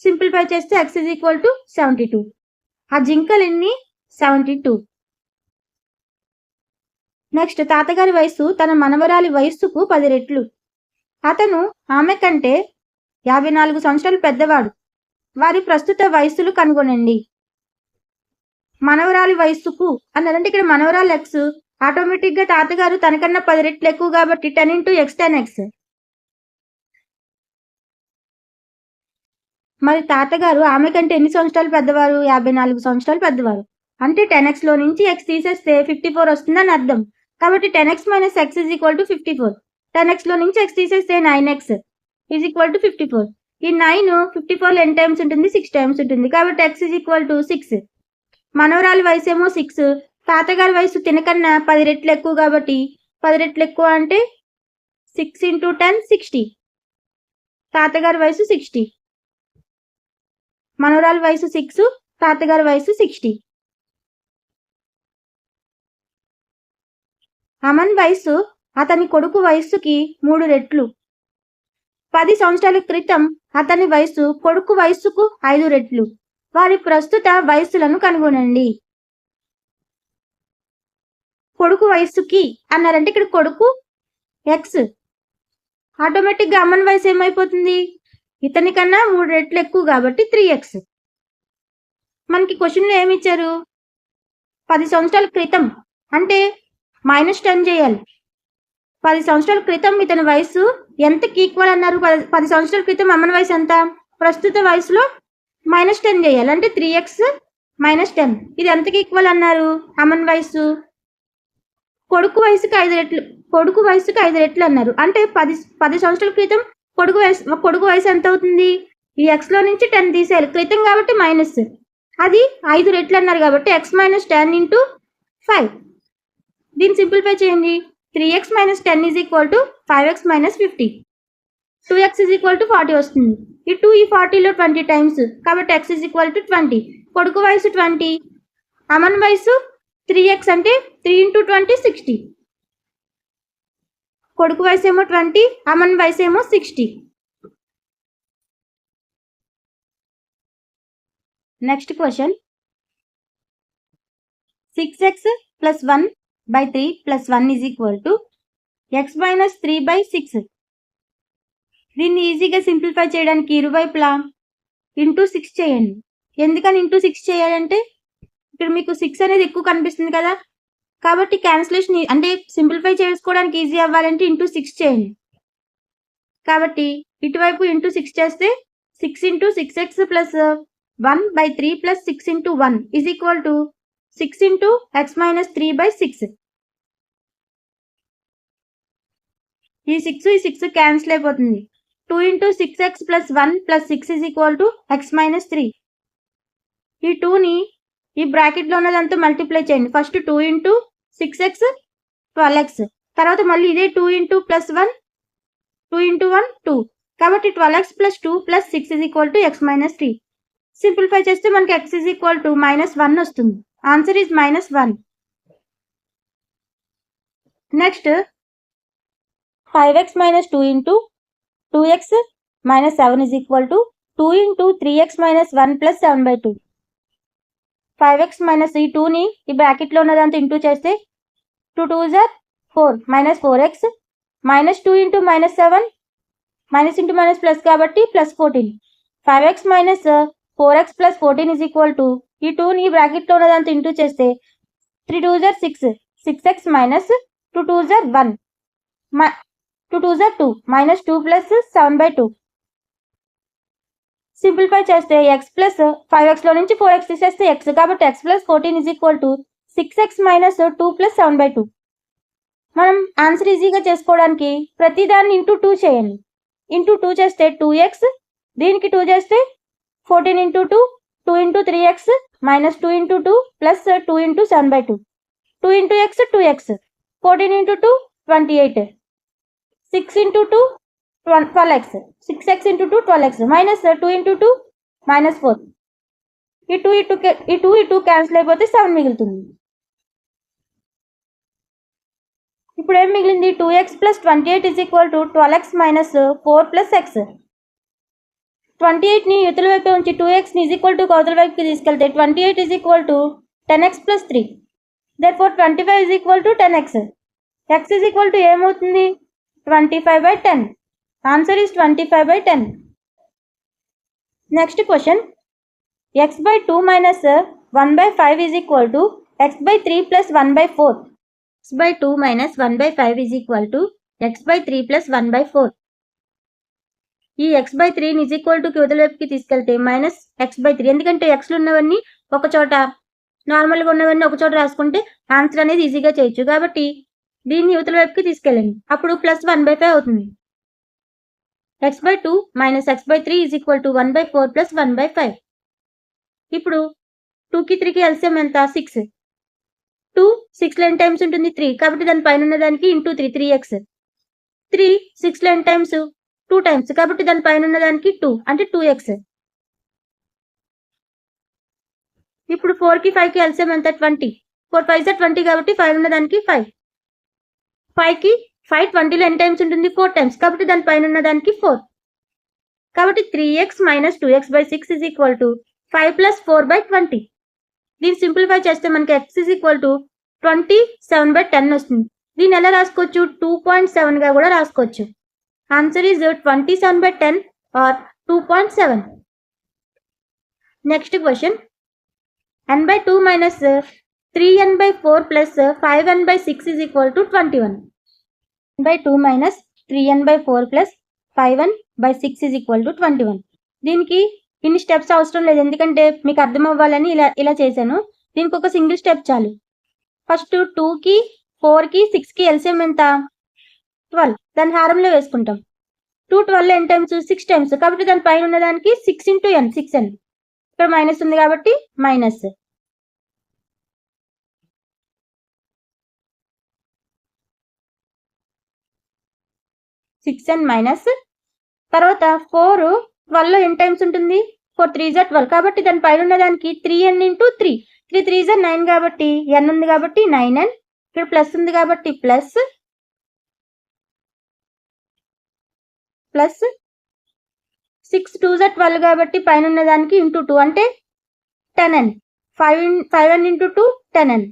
సింప్లిఫై చేస్తే x = 72. ఆ జింకలు ఎన్ని? 72. నెక్స్ట్ తాతగారి వయసు తన మనవరాలి వయస్సుకు 10 రెట్లు. అతను ఆమె కంటే 54 సంవత్సరాలు పెద్దవాడు. వారి ప్రస్తుత వయస్సులు కనుగొనండి. మనవరాలి వయస్సుకు అన్నారంటే ఇక్కడ మనవరాలు ఎక్స్, ఆటోమేటిక్గా తాతగారు తనకన్నా 10 రెట్లు ఎక్కువ కాబట్టి 10 × x 10x. మరి తాతగారు ఆమె కంటే ఎన్ని సంవత్సరాలు పెద్దవారు? 54 సంవత్సరాలు పెద్దవారు. అంటే 10x లో నుంచి x తీసేస్తే 54 వస్తుందని అర్థం. కాబట్టి 10x - x = 54. 10x లో నుంచి x తీసేస్తే 9x = 54. ఈ 9 54 ఎన్ని టైమ్స్ ఉంటుంది? 6 టైమ్స్ ఉంటుంది. కాబట్టి x = 6. మనవరాలి వయసు ఏమో 6, తాతగారి వయసు తినకన్నా 10 రెట్లు ఎక్కువ కాబట్టి 10 రెట్లు ఎక్కువ అంటే 6 × 10 60. తాతగారి వయసు 60. మనవరాలి వయసు 6, తాతగారి వయసు 60. అమన్ వయసు అతని కొడుకు వయస్సుకి 3 రెట్లు. 10 సంవత్సరాల క్రితం అతని వయసు కొడుకు వయస్సుకు 5 రెట్లు. వారి ప్రస్తుత వయస్సులను కనుగొనండి. కొడుకు వయస్సుకి అన్నారంటే ఇక్కడ కొడుకు ఎక్స్, ఆటోమేటిక్గా అమన్ వయసు ఏమైపోతుంది? ఇతని కన్నా 3 రెట్లు ఎక్కువ కాబట్టి 3x. మనకి క్వశ్చన్లో ఏమి ఇచ్చారు? 10 సంవత్సరాల క్రితం అంటే -10 చేయాలి. 10 సంవత్సరాల క్రితం ఇతని వయసు ఎంతకి ఈక్వల్ అన్నారు? 10 సంవత్సరాల క్రితం అమన్ వయసు ఎంత? ప్రస్తుత వయసులో -10 చేయాలి అంటే 3x - 10. ఇది ఎంతకి ఈక్వల్ అన్నారు? అమన్ వయసు కొడుకు వయసుకి 5 రెట్లు, కొడుకు వయసుకి 5 రెట్లు అన్నారు. అంటే 10 సంవత్సరాల క్రితం కొడుకు వయసు ఎంత అవుతుంది? ఈ x లో నుంచి 10 తీసేయాలి, క్రితం కాబట్టి మైనస్, అది 5 రెట్లు అన్నారు కాబట్టి x - 10 × 5. దీన్ని సింప్లిఫై చేయండి. 3x - 10 = 5x - 50. 2x = 40 వస్తుంది. ఈ 2 ఈ 40లో 20 టైమ్స్ కాబట్టి x = 20. కొడుకు వయసు 20, అమన్ వయసు 3x అంటే 3 × 20 60. కొడుకు వయసు ఏమో 20, అమన్ వయసు ఏమో 60. Next question, 6x + 1/3 + 1 = x - 3/6. దీన్ని ఈజీగా సింప్లిఫై చేయడానికి ఇరువైపులా × 6 చేయండి. ఎందుకని × 6 చేయాలంటే ఇక్కడ మీకు 6 అనేది ఎక్కువ కనిపిస్తుంది కదా, కాబట్టి క్యాన్సిలేషన్ అంటే సింప్లిఫై చేసుకోవడానికి ఈజీ అవ్వాలంటే × 6 చేయండి. కాబట్టి ఇటువైపు × 6 చేస్తే 6 × 6x + 1/3 + 6 × 1 = 6 × x - 3/6. ఈ 6 ఈ 6 క్యాన్సిల్ అయిపోతుంది. 2 × 6x + 1 + 6 = x - 3. ఈ 2ని ఈ బ్రాకెట్లో ఉన్నదంతా మల్టిప్లై చేయండి. ఫస్ట్ 2 × 6x 12x, తర్వాత మళ్ళీ ఇదే 2 × +1 2 × 1 2, కాబట్టి 12x + 2 + 6 = x - 3. సింప్లిఫై చేస్తే మనకి x = -1 వస్తుంది. Answer is -1. Next 5x - 2 × 2x - 7 = 2 × 3x - 1 + 7/2. 5x - ఈ 2ని ఈ బ్రాకెట్లో ఉన్నదంతా ఇంటూ చేస్తే 2 × 2 = 4 -4x -2 × -7 - × ప్లస్ కాబట్టి +14. 5x - 4x + 14 = ఈ 2ని ఈ బ్రాకెట్లో ఉన్నదంతా ఇంటూ చేస్తే 3 × 2 = 6 6x - 2 × 2 = 1 2 × 2 = 2 -2 + 7/2. సింప్లిఫై చేస్తే x + 5x లో నుంచి 4x తీసేస్తే x, కాబట్టి x + 14 = 6x - 2 + 7/2. మనం ఆన్సర్ ఈజీగా చేసుకోవడానికి ప్రతిదాన్ని × 2 చేయండి. × 2 చేస్తే 2x, దీనికి 2 చేస్తే 14 × 2 2 × 3x - 2 × 2 + 2 × 7/2. 2 × x 2x, 14 × 2 28, 6 × 2 12x, 6x × 2 12x -2 × 2 -4. ఈ 2 క్యాన్సిల్ అయిపోతే 7 మిగులుతుంది. ఇప్పుడు ఏం మిగిలింది? 2x + 28 = 12x - 4 + x. 28ని యువతల వైపు ఉంచి 2xని అవతల వైపుకి తీసుకెళ్తే 28 = 10x + 3. Therefore 25 = 10x. x is equal to ఏమవుతుంది 25/10. Answer is 25/10. Next question x/2 minus 1/5 is equal to x/3 plus 1/4. x/2 minus 1/5 is equal to x/3 plus 1/4. ఈ x/3 ఈజ్ ఈక్వల్ టు యువతల వైపుకి తీసుకెళ్తే మైనస్ x/3, ఎందుకంటే xలు ఉన్నవన్నీ ఒక చోట, నార్మల్గా ఉన్నవన్నీ ఒక చోట రాసుకుంటే ఆన్సర్ అనేది ఈజీగా చేయొచ్చు. కాబట్టి దీన్ని యువతల వైపుకి తీసుకెళ్ళండి, అప్పుడు ప్లస్ 1/5 అవుతుంది. x/2 minus x/3 is equal to 1/4 plus 1/5. ఇప్పుడు 2కి 3కి ఎల్సిఎం ఎంత 6. 2 6 ఎన్ టైమ్స్ ఉంటుంది 3, కాబట్టి దాని పైన ఉన్నదానికి into 3 3x. 3 6 n times 2 times, కాబట్టి దాని పైన ఉన్నదానికి 2 అంటే 2x. ఇప్పుడు 4కి 5కి ఎల్సిఎం ఎంత 20. 4 5 20, కాబట్టి 5 ఉన్నదానికి 5. 5కి 5 20లో ఎన్ టైమ్స్ ఉంటుంది 4 టైమ్స్, కాబట్టి దాని పైన ఉన్నదానికి 4. కాబట్టి 3x minus 2x/6 is equal to 5 plus 4/20. దీన్ని సింప్లిఫై చేస్తే మనకి x ఈజ్ ఈక్వల్ టు 27/10 వస్తుంది. దీన్ని ఎలా రాసుకోవచ్చు 2.7గా కూడా రాసుకోవచ్చు. Answer is 27/10 or 2.7. Next question n/2 minus 3n/4 plus 5n/6 is equal to 21. n/2 minus 3n/4 plus 5n/6 is equal to 21. దీనికి ఇన్ని స్టెప్స్ అవసరం లేదు, ఎందుకంటే మీకు అర్థం అవ్వాలని ఇలా చేశాను. దీనికి ఒక సింగిల్ స్టెప్ చాలు. ఫస్ట్ 2కి 4కి 6కి ఎల్సిఎం ఎంత 12, దాని హారంలో వేసుకుంటాం. 2 12 ఎన్ టైమ్స్ 6 టైమ్స్, కాబట్టి దాని పైన ఉన్నదానికి 6 ఇంటూ n 6n. ఇక్కడ మైనస్ ఉంది కాబట్టి మైనస్. n మైనస్ తర్వాత 4 12లో ఎన్ టైమ్స్ ఉంటుంది 4 3 12, కాబట్టి దాని పైన ఉన్నదానికి 3n ఇంటూ 3 3 3 9, కాబట్టి n ఉంది కాబట్టి 9n. ఇక్కడ ప్లస్ ఉంది కాబట్టి ప్లస్ 6 2 12, కాబట్టి పైన ఉన్నదానికి ఇంటూ 2 అంటే 10n. 5n into 2 10n.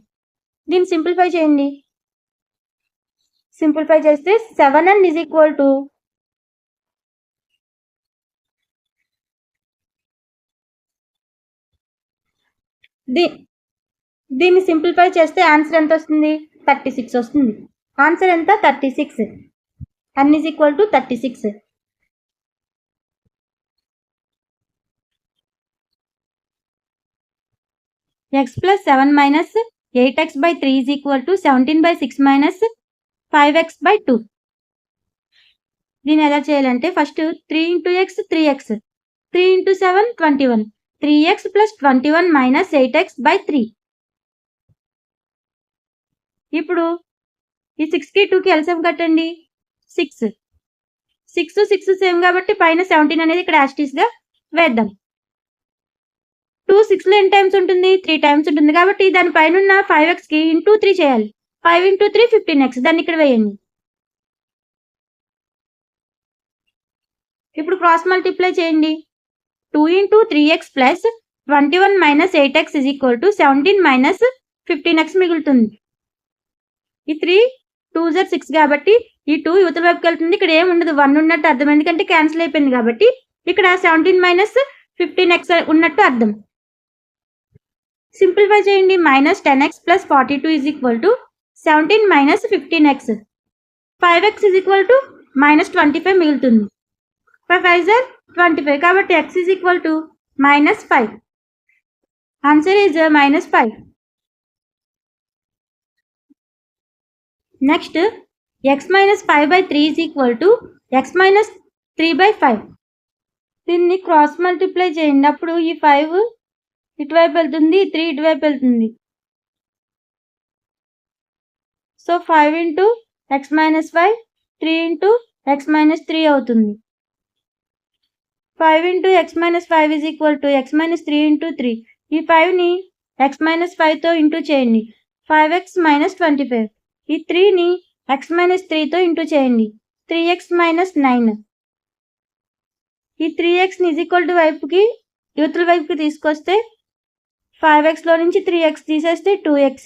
దీన్ని సింప్లిఫై చేయండి. సింప్లిఫై చేస్తే 7n ఈజ్ ఈక్వల్ టు దీన్ని సింప్లిఫై చేస్తే ఆన్సర్ ఎంత వస్తుంది 36 వస్తుంది. ఆన్సర్ ఎంత 36. n is equal to 36. x plus 7 minus 8x/3 is equal to 17/6 minus 5x/2. దీన్ని ఎలా చేయాలంటే first 3 into x 3x, 3 into 7 21, 3x plus 21 minus 8x/3. ఇప్పుడు ఈ 6కి 2కి ఎల్సిఎం కట్టండి 6 6 సేమ్, కాబట్టి పైన 17 అనేది ఇక్కడ యాస్టీస్గా వేద్దాం. 2 6లో ఎన్ టైమ్స్ ఉంటుంది 3 టైమ్స్ ఉంటుంది, కాబట్టి దాని పైన ఉన్న 5xకి ఇంటూ 3 చేయాలి. 5 ఇంటూ 3 15x, దాన్ని ఇక్కడ వేయండి. ఇప్పుడు క్రాస్ మల్టిప్లై చేయండి. 2 into 3x plus 21 minus 8x is equal to 17 minus 15x మిగులుతుంది. ఈ 3 2 6, కాబట్టి ఈ 2 యువతల వైపుకి వెళ్తుంది. ఇక్కడ ఏమి ఉండదు 1 ఉన్నట్టు అర్థం, ఎందుకంటే క్యాన్సిల్ అయిపోయింది కాబట్టి ఇక్కడ 17 మైనస్ 15x ఉన్నట్టు అర్థం. సింప్లిఫై చేయండి. Minus 10x plus 42 is equal to 17 minus 15x. 5x is equal to minus 25 మిగులుతుంది. 5 5 25, కాబట్టి x is equal to minus 5. Answer is minus 5. Next x minus 5/3 is equal to x minus 3/5. దీన్ని cross multiply చేయండి. అప్పుడు ఈ 5 ఇటువైపు వెళ్తుంది, 3 ఇటువైపు వెళ్తుంది. So 5 into x minus 5, 3 into x minus 3 అవుతుంది. 5 into x minus 5 is equal to x minus 3 into 3. ఈ 5ని x మైనస్ 5తో ఇంటూ చేయండి. 5x minus 25. ఈ 3ని x మైనస్ 3తో ఇంటూ చేయండి. 3x minus 9. ఈ 3xని ఈజ్ ఈక్వల్ టు వైపుకి యువతల వైపుకి తీసుకొస్తే 5xలో నుంచి 3x తీసేస్తే 2x.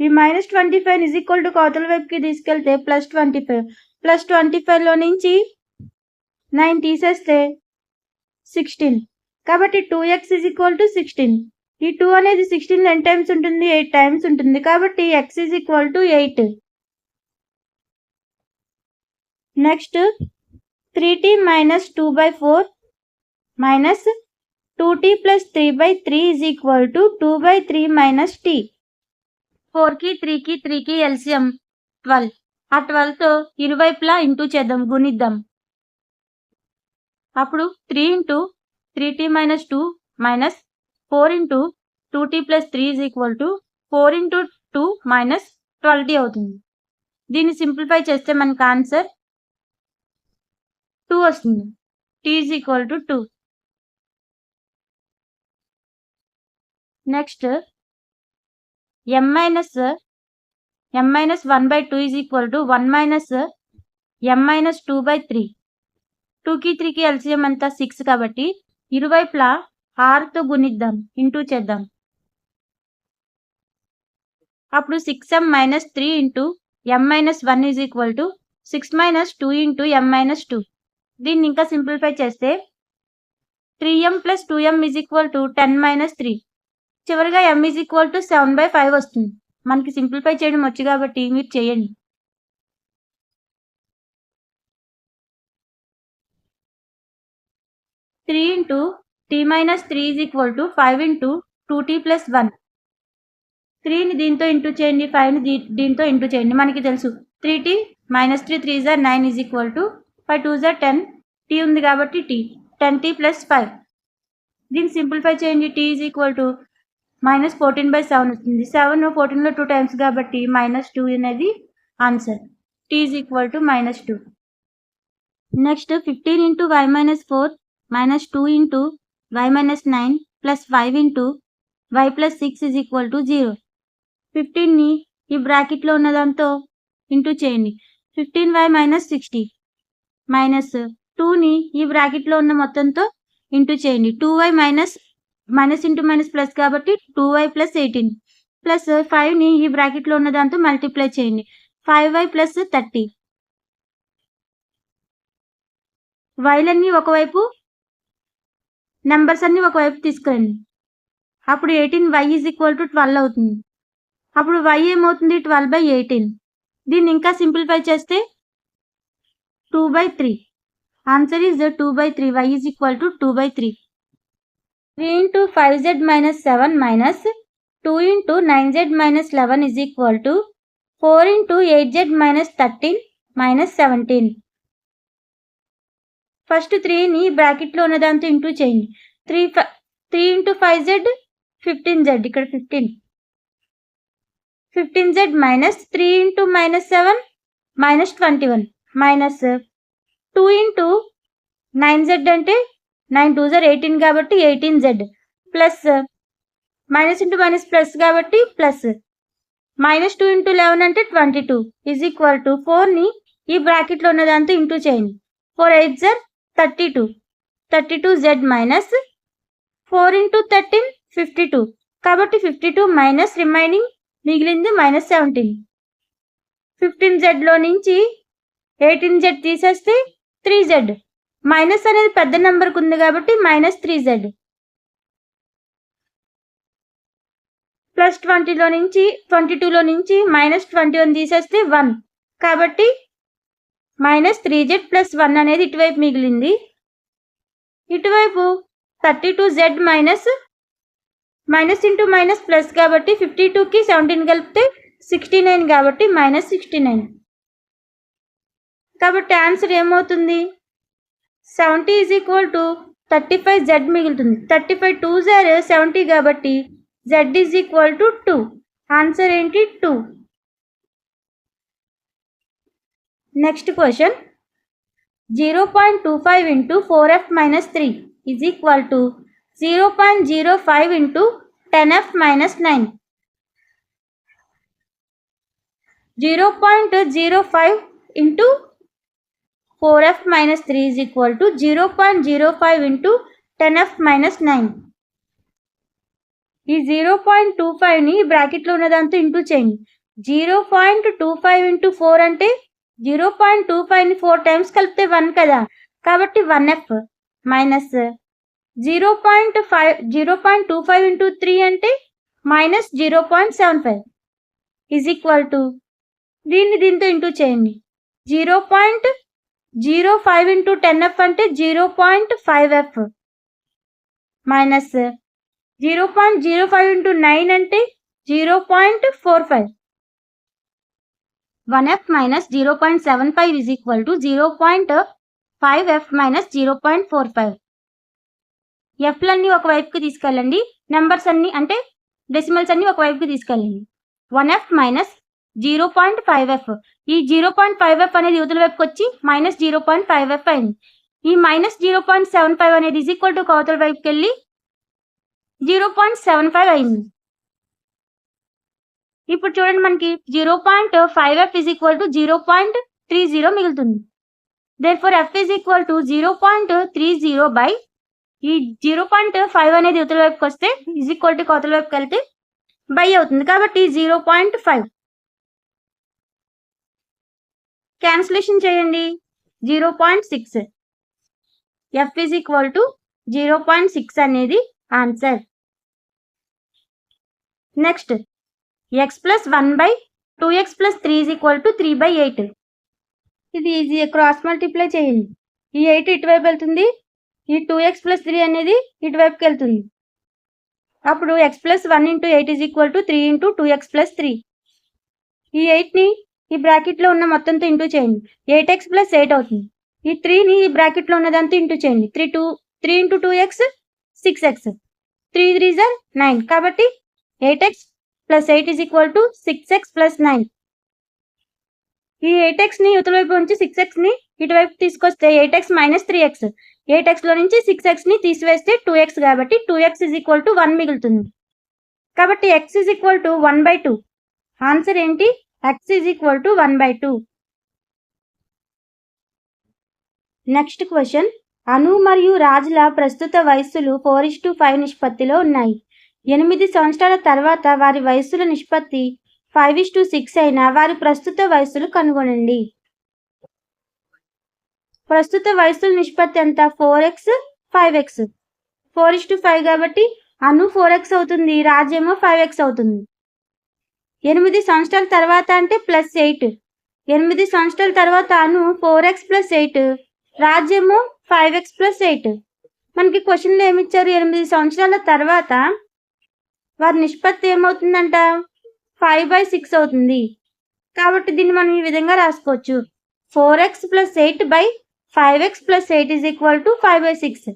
ఈ -25 ఇజ్ ఈక్వల్ టు అవతల వైపుకి తీసుకెళ్తే +25. +25లో నుంచి 9 తీసేస్తే 16. కాబట్టి 2x ఇజ్ ఈక్వల్ టు 16. ఈ 2 అనేది 16 ఎన్ని టైమ్స్ ఉంటుంది? 8 టైమ్స్ ఉంటుంది. కాబట్టి x is equal to 8. Next 3t minus 2/4 minus 2t plus 3/3 is equal to 2/3 minus t. 4కి 3కి 3కి LCM 12. ఆ 12తో ఇరువైపులా ఇంటూ చేద్దాం, గుణిద్దాం. అప్పుడు 3 into 3t minus 2 minus 4 into 2t plus 3 is equal to 4 into 2 minus 12t అవుతుంది. దీన్ని సింప్లిఫై చేస్తే మనకు ఆన్సర్ 2 వస్తుంది. t is equal to 2. Next m minus 1/2 is equal to 1 minus m minus 2/3. 2కి 3కి LCM అంతా 6 కాబట్టి ఇరువైపులా 6తో గుణిద్దాం, ఇంటూ చేద్దాం. అప్పుడు 6m minus 3 into m minus 1 is equal to 6 minus 2 into m minus 2. దీన్ని ఇంకా సింప్లిఫై చేస్తే 3m plus 2m is equal to 10 minus 3. చివరిగా m is equal to 7/5 వస్తుంది. మనకి సింప్లిఫై చేయడం వచ్చు కాబట్టి మీరు చేయండి. Three into t minus 3 is equal to 5 into 2t plus 1. 3ని దీంతో ఇంటూ చేయండి, 5ని దీంతో ఇంటూ చేయండి. మనకి తెలుసు 3t minus 3 3s are 9 is equal to 5 2s are 10. t ఉంది కాబట్టి t 10t plus 5. దీన్ని సింప్లిఫై చేయండి. t is equal to -14/7 వస్తుంది. 7 14లో 2 టైమ్స్ కాబట్టి -2 అనేది answer. t is equal to -2. Next 15 into y minus 4 minus 2 into y minus 9 plus 5 into y plus 6 is equal to 0. 15ని ఈ బ్రాకెట్లో ఉన్నదాంతో into చేయండి. 15y minus 60 మైనస్ 2ని ఈ బ్రాకెట్లో ఉన్న మొత్తంతో ఇంటూ చేయండి. 2y minus into minus plus కాబట్టి 2y plus 18 ప్లస్ 5ని ఈ బ్రాకెట్లో ఉన్న దాంతో మల్టిప్లై చేయండి. 5y plus 30. వైలన్నీ ఒకవైపు, నెంబర్స్ అన్ని ఒకవైపు తీసుకురండి. అప్పుడు 18y is equal to 12 అవుతుంది. అప్పుడు y ఏమవుతుంది? 12/18. దీన్ని ఇంకా సింప్లిఫై చేస్తే 2/3. Answer is 2/3. y is equal to 2/3. 3 into 5z minus 7 minus 2 into 9z minus 11 is equal to 4 into 8z minus 13 minus 17. First 3ని బ్రాకెట్లో ఉన్న దాంతో ఇంటూ చేయండి. 3 into 5z 15z, ఇక్కడ 15z minus 3 into -7 minus 21 minus 2 into 9z అంటే 9 2s are 18 కాబట్టి 18z plus minus into minus plus కాబట్టి plus -2 into 11 అంటే 22 is equal to 4ని ఈ బ్రాకెట్లో ఉన్న దాంతో ఇంటూ చేయండి. 4 8s are 32. 32z minus 4 into 13 52 కాబట్టి 52 మైనస్ రిమైనింగ్ మిగిలింది -17. 15zలో నుంచి 18z తీసేస్తే 3z. మైనస్ అనేది పెద్ద నెంబర్కి ఉంది కాబట్టి -3z. ప్లస్ 22లో నుంచి -21 తీసేస్తే 1 కాబట్టి -3z plus 1 అనేది ఇటువైపు మిగిలింది. ఇటువైపు 32z minus into minus plus కాబట్టి 52కి 17 కలిపితే 69 కాబట్టి -69. కాబట్టి ఆన్సర్ ఏమవుతుంది? 70 ఈజ్ ఈక్వల్ టు 35z మిగులుతుంది. 35 2s are 70 కాబట్టి z is equal to 2. Answer ఏంటి? 2. Next question 0.25 into 4f minus 3 is equal to 0.05 into 10f minus 9. 0.05 into 4f minus 3 is equal to 0.05 into 10f minus 9. ఈ 0.25ని బ్రాకెట్లో ఉన్న దాంతో into చేయండి. 0.25 into 4 అంటే 0.25ని 4 times కలిపితే 1 కదా, కాబట్టి 1F మైనస్ 0.25 ఇంటూ 3 అంటే మైనస్ 0.75 ఈజ్ ఈక్వల్ టు దీంతో ఇంటూ చేయండి. 0.05 ఇంటూ 10F అంటే 0.5F మైనస్ 0.05 ఇంటూ 9 అంటే 0.45. 1F minus 0.75 is equal to 0.5F minus 0.45. ఎఫ్లన్నీ ఒకవైపుకి తీసుకెళ్ళండి, నెంబర్స్ అన్ని అంటే డెసిమల్స్ అన్ని ఒకవైపుకి తీసుకెళ్ళండి. 1F మైనస్ 0.5F, ఈ 0.5F అనేది యువతల వైపుకి వచ్చి మైనస్ 0.5F అయింది. ఈ మైనస్ 0.75 అనేది ఈజ్ ఈక్వల్ టు అవతల వైపుకి వెళ్ళి 0.75 అయింది. ఇప్పుడు చూడండి, మనకి 0.5F ఈజ్ ఈక్వల్ టు 0.30 మిగులుతుంది. Therefore F is equal to 0.30 by ఈ 0.5 అనేది యువతల వైపుకి వస్తే ఈజ్ ఈక్వల్ టు అవతల వైపుకి వెళ్తే బై అవుతుంది, కాబట్టి 0.5 క్యాన్సిలేషన్ చేయండి. 0.6. F ఈజ్ ఈక్వల్ టు 0.6 అనేది answer. Next x plus 1/2x plus 3 is equal to 3/8. ఇది ఈజీ, క్రాస్ మల్టిప్లై చేయండి. ఈ 8 ఇటువైపు వెళ్తుంది, ఈ 2x ప్లస్ 3 అనేది ఇటువైపుకి వెళ్తుంది. అప్పుడు x plus 1 into 8 is equal to 3 into 2x plus 3. ఈ 8ని ఈ బ్రాకెట్లో ఉన్న మొత్తంతో ఇంటూ చేయండి. 8x ప్లస్ 8 అవుతుంది. ఈ 3ని ఈ బ్రాకెట్లో ఉన్న దాంతో ఇంటూ చేయండి. 3 ఇంటూ 2x 6x, 3 3 9, కాబట్టి 8x plus 8 is equal to 6x plus 9. ఈ 8xని ఇవతల వైపు ఉంచి 6xని ఇటువైపు తీసుకొస్తే 8x మైనస్ 3x. 8xలో నుంచి 6xని తీసివేస్తే 2x, కాబట్టి 2x ఈజ్ ఈక్వల్ టు 1 మిగులుతుంది. కాబట్టి x is equal to 1/2. Answer ఏంటి? x is equal to 1/2. Next question, Anu మరియు రాజుల ప్రస్తుత వయస్సులు 4:5 నిష్పత్తిలో ఉన్నాయి. 8 సంవత్సరాల తర్వాత వారి వయస్సుల నిష్పత్తి 5:6 అయిన వారి ప్రస్తుత వయస్సులు కనుగొనండి. ప్రస్తుత వయస్సుల నిష్పత్తి ఎంత? 4x 5x. 4:5 కాబట్టి అను 4x అవుతుంది, రాజేమో 5x అవుతుంది. 8 సంవత్సరాల తర్వాత అంటే ప్లస్ 8. 8 సంవత్సరాల తర్వాత అను 4x ప్లస్ 8, రాజేమో 5x ప్లస్ 8. మనకి క్వశ్చన్లో ఏమిచ్చారు? 8 సంవత్సరాల తర్వాత వారి నిష్పత్తి ఏమవుతుందంట? 5/6 అవుతుంది. కాబట్టి దీన్ని మనం ఈ విధంగా రాసుకోవచ్చు. 4x plus 8 by 5x plus 8 is equal to 5/6.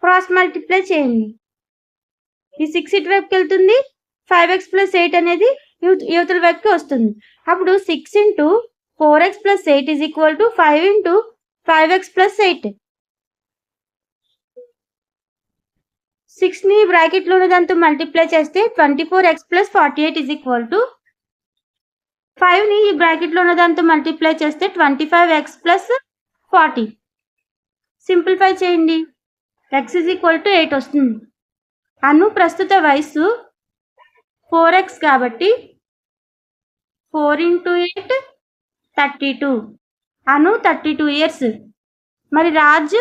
Cross multiply చేయండి. ఈ 6 ఇటువైపుకి వెళ్తుంది, 5x ప్లస్ 8 అనేది యువతల వైపుకి వస్తుంది. అప్పుడు 6 into 4x plus 8 is equal to 5 into 5x plus 8. 6ని బ్రాకెట్లో ఉన్న దాంతో మల్టిప్లై చేస్తే 24x plus 48 is equal to 5ని ఈ బ్రాకెట్లో ఉన్న దాంతో మల్టిప్లై చేస్తే 25x ప్లస్ 40. సింప్లిఫై చేయండి. x ఈజ్ ఈక్వల్ టు 8 వస్తుంది. అను ప్రస్తుత వయస్సు 4x కాబట్టి 4 ఇంటూ 8 32. అను 32 ఇయర్స్. మరి రాజు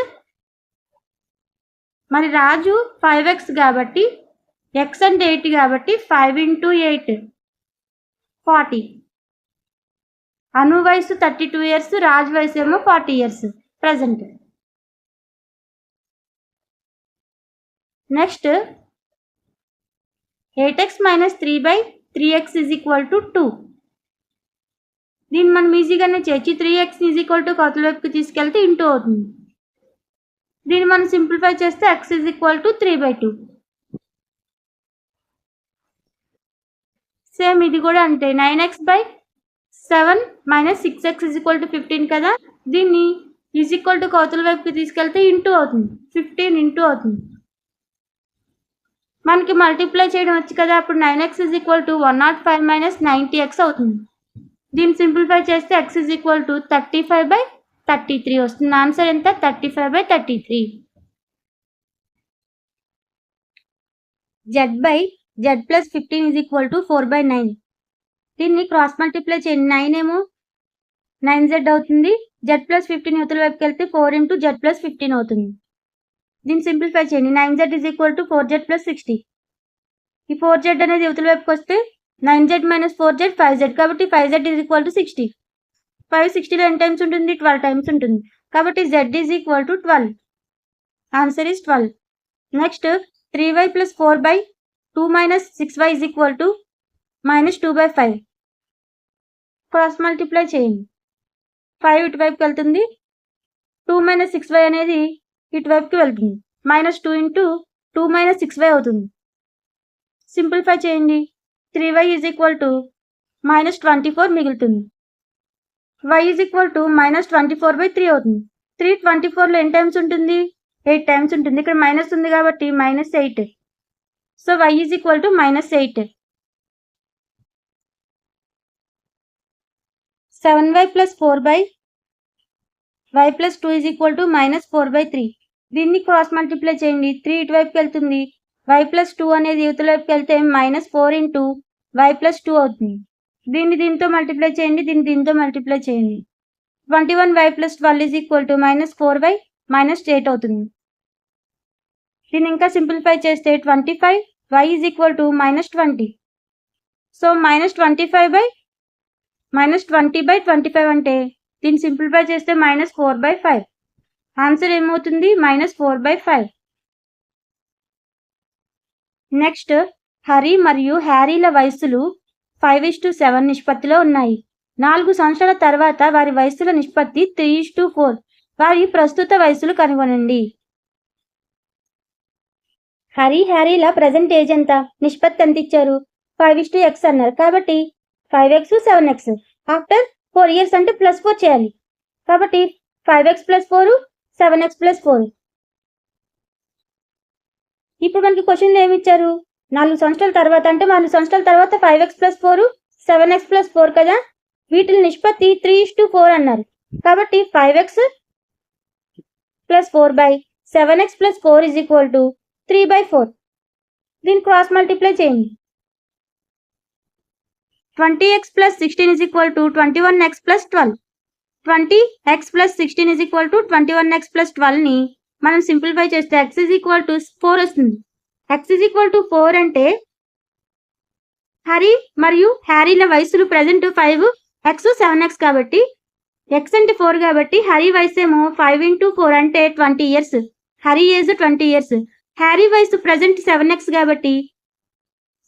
5x కాబట్టి x అంటే 8 కాబట్టి 5 ఇంటూ 8 40. అను వయసు 32 ఇయర్స్, రాజు వయసు ఏమో 40 years present. Next 8x minus 3/3x is equal to 2. దీన్ని మనం ఈజీగానే చేయొచ్చు. 3x ఈజ్ ఈక్వల్ టు అవతల వైపుకి తీసుకెళ్తే ఇంటూ అవుతుంది. దీన్ని మనం సింప్లిఫై చేస్తే x is equal to 3/2. Same ఇది కూడా అంతే. 9x/7 minus 6x is equal to 15 కదా, దీన్ని ఈజ్ ఈక్వల్ టు అవతల వైపుకి తీసుకెళ్తే ఇంటూ అవుతుంది. 15 ఇంటూ అవుతుంది. మనకి మల్టిప్లై చేయడం వచ్చు కదా, అప్పుడు 9x is equal to 105 minus 90x అవుతుంది. దీన్ని సింప్లిఫై చేస్తే x ఈజ్ ఈక్వల్ టు 35/33 వస్తుంది. ఆన్సర్ ఎంత? 35/33. z/z+15 is equal to 4/9. దీన్ని క్రాస్ మల్టిప్లై చేయండి. 9 ఏమో 9z అవుతుంది. z+15 యువతల వైపుకి వెళ్తే 4 into z+15 అవుతుంది. దీన్ని సింప్లిఫై చేయండి. 9z is equal to 4z+60. ఈ 4z అనేది యువతల వైపుకి వస్తే 9z minus 4z 5z. కాబట్టి 5z is equal to 60. 5 60లో ఎన్ని టైమ్స్ ఉంటుంది? 12 టైమ్స్ ఉంటుంది. కాబట్టి z is equal to 12. Answer is 12. Next 3y plus 4/2 minus 6y is equal to -2/5. Cross multiply చేయండి. 5 ఇటువైపుకి వెళ్తుంది. 2 minus 6y అనేది ఇటువైపుకి వెళ్తుంది. -2 into 2 minus 6y అవుతుంది. సింప్లిఫై చేయండి. 3y is equal to -24 మిగులుతుంది. y is equal to -24/3 అవుతుంది. 3 24లో ఎన్ని టైమ్స్ ఉంటుంది? 8 టైమ్స్ ఉంటుంది. ఇక్కడ మైనస్ ఉంది కాబట్టి -8. So y is equal to -8. 7y plus 4/y plus 2 is equal to -4/3. దీన్ని క్రాస్ మల్టిప్లై చేయండి. 3 ఇటువైపుకి వెళ్తుంది. y plus 2 అనేది యువతల వైపుకి వెళ్తే -4 into y plus 2 అవుతుంది. దీన్ని దీంతో మల్టిప్లై చేయండి. దీంతో మల్టిప్లై చేయండి. 21y plus 12 is equal to -4y -8 అవుతుంది. దీన్ని ఇంకా సింప్లిఫై చేస్తే 25y is equal to -20. So -20/25 అంటే దీన్ని సింప్లిఫై చేస్తే -4/5. ఆన్సర్ ఏమవుతుంది? -4/5. నెక్స్ట్ హరి మరియు హ్యారీల వయస్సులు 5:7 నిష్పత్తిలో ఉన్నాయి. 4 సంవత్సరాల తర్వాత వారి వయస్సుల నిష్పత్తి 3:4. వారి ప్రస్తుత వయస్సులు కనుగొనండి. హ్యారీల ప్రజెంట్ ఏజ్ ఎంత? నిష్పత్తి ఎంత ఇచ్చారు? 5:x అన్నారు. కాబట్టి 5x 7x. ఆఫ్టర్ 4 years అంటే +4 చేయాలి. కాబట్టి 5x + 4 7x + 4. ఇప్పుడు మనకి క్వశ్చన్లో ఏమి ఇచ్చారు? 4 సంవత్సరాల తర్వాత అంటే 4 సంవత్సరాల తర్వాత 5x + 4 7x + 4 కదా. వీటి నిష్పత్తి 3:4 అన్నారు. కాబట్టి 5x + 4/7x + 4 is equal to 3/4. దీన్ని క్రాస్ మల్టిప్లై చేయండి. 20x + 16 is equal to 21x + 12. 20x + 16 is equal to 21x + 12ని మనం సింప్లిఫై చేస్తే x is equal to 4 వస్తుంది. x is equal to 4 అంటే హరి మరియు హ్యారీల వయసులు ప్రజెంట్ 5x 7x కాబట్టి x అంటే 4 కాబట్టి హరి వయసు ఏమో 5 into 4 అంటే 20 years. Hari age 20 years. Harry వయసు ప్రజెంట్ 7x కాబట్టి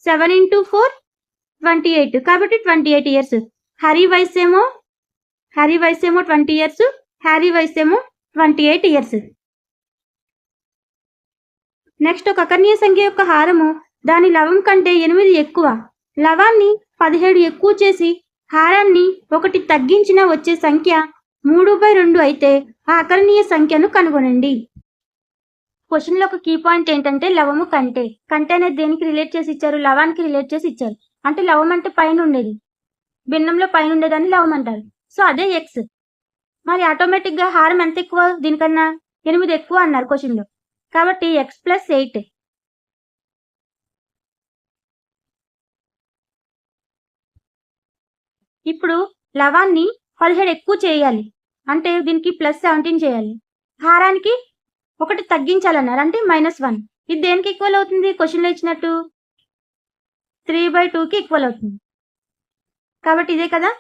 7 into 4 28 కాబట్టి 28 years. హరి వయసు ఏమో 20 years. హ్యారీ వయసు ఏమో 28 years. నెక్స్ట్ ఒక అకర్ణీయ సంఖ్య యొక్క హారము దాని లవం కంటే 8 ఎక్కువ. లవాన్ని 17 ఎక్కువ చేసి హారాన్ని 1 తగ్గించిన వచ్చే సంఖ్య 3/2 అయితే ఆ అకర్ణీయ సంఖ్యను కనుగొనండి. క్వశ్చన్లో ఒక కీ పాయింట్ ఏంటంటే లవము కంటే. కంటే అనేది దేనికి రిలేట్ చేసి ఇచ్చారు? లవానికి రిలేట్ చేసి ఇచ్చారు. అంటే లవం అంటే పైన ఉండేది, భిన్నంలో పైన ఉండేదాన్ని లవం అంటారు. సో అదే ఎక్స్. మరి ఆటోమేటిక్గా హారం ఎంత ఎక్కువ? దీనికన్నా 8 ఎక్కువ అన్నారు క్వశ్చన్లో. కాబట్టి x + 8. ఇప్పుడు లవాన్ని 17 ఎక్కువ చేయాలి అంటే దీనికి +17 చేయాలి. హారానికి 1 తగ్గించాలన్నారు అంటే -1. ఇది దేనికి ఈక్వల్ అవుతుంది? క్వశ్చన్లో ఇచ్చినట్టు 3/2కి ఈక్వల్ అవుతుంది. కాబట్టి ఇదే కదా.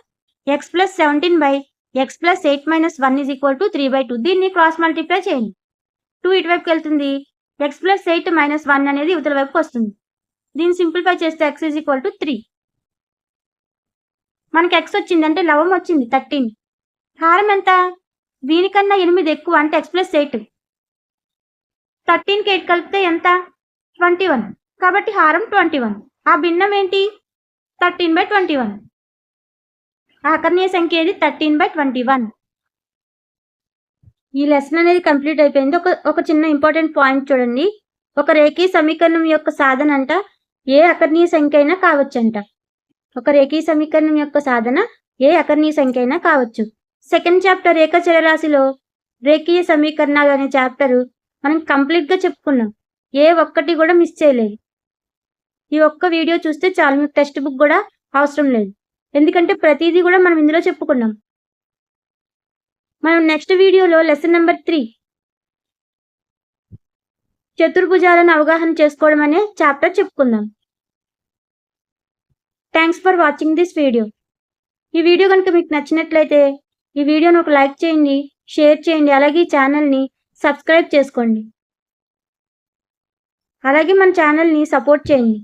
x + 17/x + 8 - 1 is equal to 3/2. దీన్ని క్రాస్ మల్టిప్లై చేయండి. 2 ఇటువైపుకి వెళ్తుంది. x + 8 - 1 అనేది ఇవతల వైపుకి వస్తుంది. దీన్ని సింప్లిఫై చేస్తే x is equal to 3. మనకి x వచ్చింది అంటే లవం వచ్చింది 13. హారం ఎంత? దీనికన్నా 8 ఎక్కువ అంటే x + 8. 13కి 8 కలిపితే ఎంత? 21. కాబట్టి హారం 21. ఆ భిన్నం ఏంటి? 13/21. ఆ అకర్ణీయ సంఖ్య ఏది? 13/21. ఈ లెసన్ అనేది కంప్లీట్ అయిపోయింది. ఒక చిన్న ఇంపార్టెంట్ పాయింట్ చూడండి. ఒక రేఖీ సమీకరణం యొక్క సాధన అంట ఏ అకర్ణీయ సంఖ్య అయినా కావచ్చంట. ఒక రేఖీ సమీకరణం యొక్క సాధన ఏ అకర్ణీయ సంఖ్య అయినా కావచ్చు. సెకండ్ చాప్టర్ ఏకచలరాశిలో రేఖీయ సమీకరణాలు అనే చాప్టర్ మనం కంప్లీట్గా చెప్పుకున్నాం. ఏ ఒక్కటి కూడా మిస్ చేయలేదు. ఈ ఒక్క వీడియో చూస్తే చాలు, మీకు టెక్స్ట్ బుక్ కూడా అవసరం లేదు. ఎందుకంటే ప్రతిదీ కూడా మనం ఇందులో చెప్పుకున్నాం. మనం నెక్స్ట్ వీడియోలో లెసన్ నెంబర్ 3 చతుర్భుజాలను అవగాహన చేసుకోవడం అనే చాప్టర్ చెప్పుకుందాం. Thanks for watching this video. ఈ వీడియో కనుక మీకు నచ్చినట్లయితే ఈ వీడియోను ఒక లైక్ చేయండి, షేర్ చేయండి, అలాగే ఈ ఛానల్ని సబ్స్క్రైబ్ చేసుకోండి. అలాగే మన ఛానల్ని సపోర్ట్ చేయండి.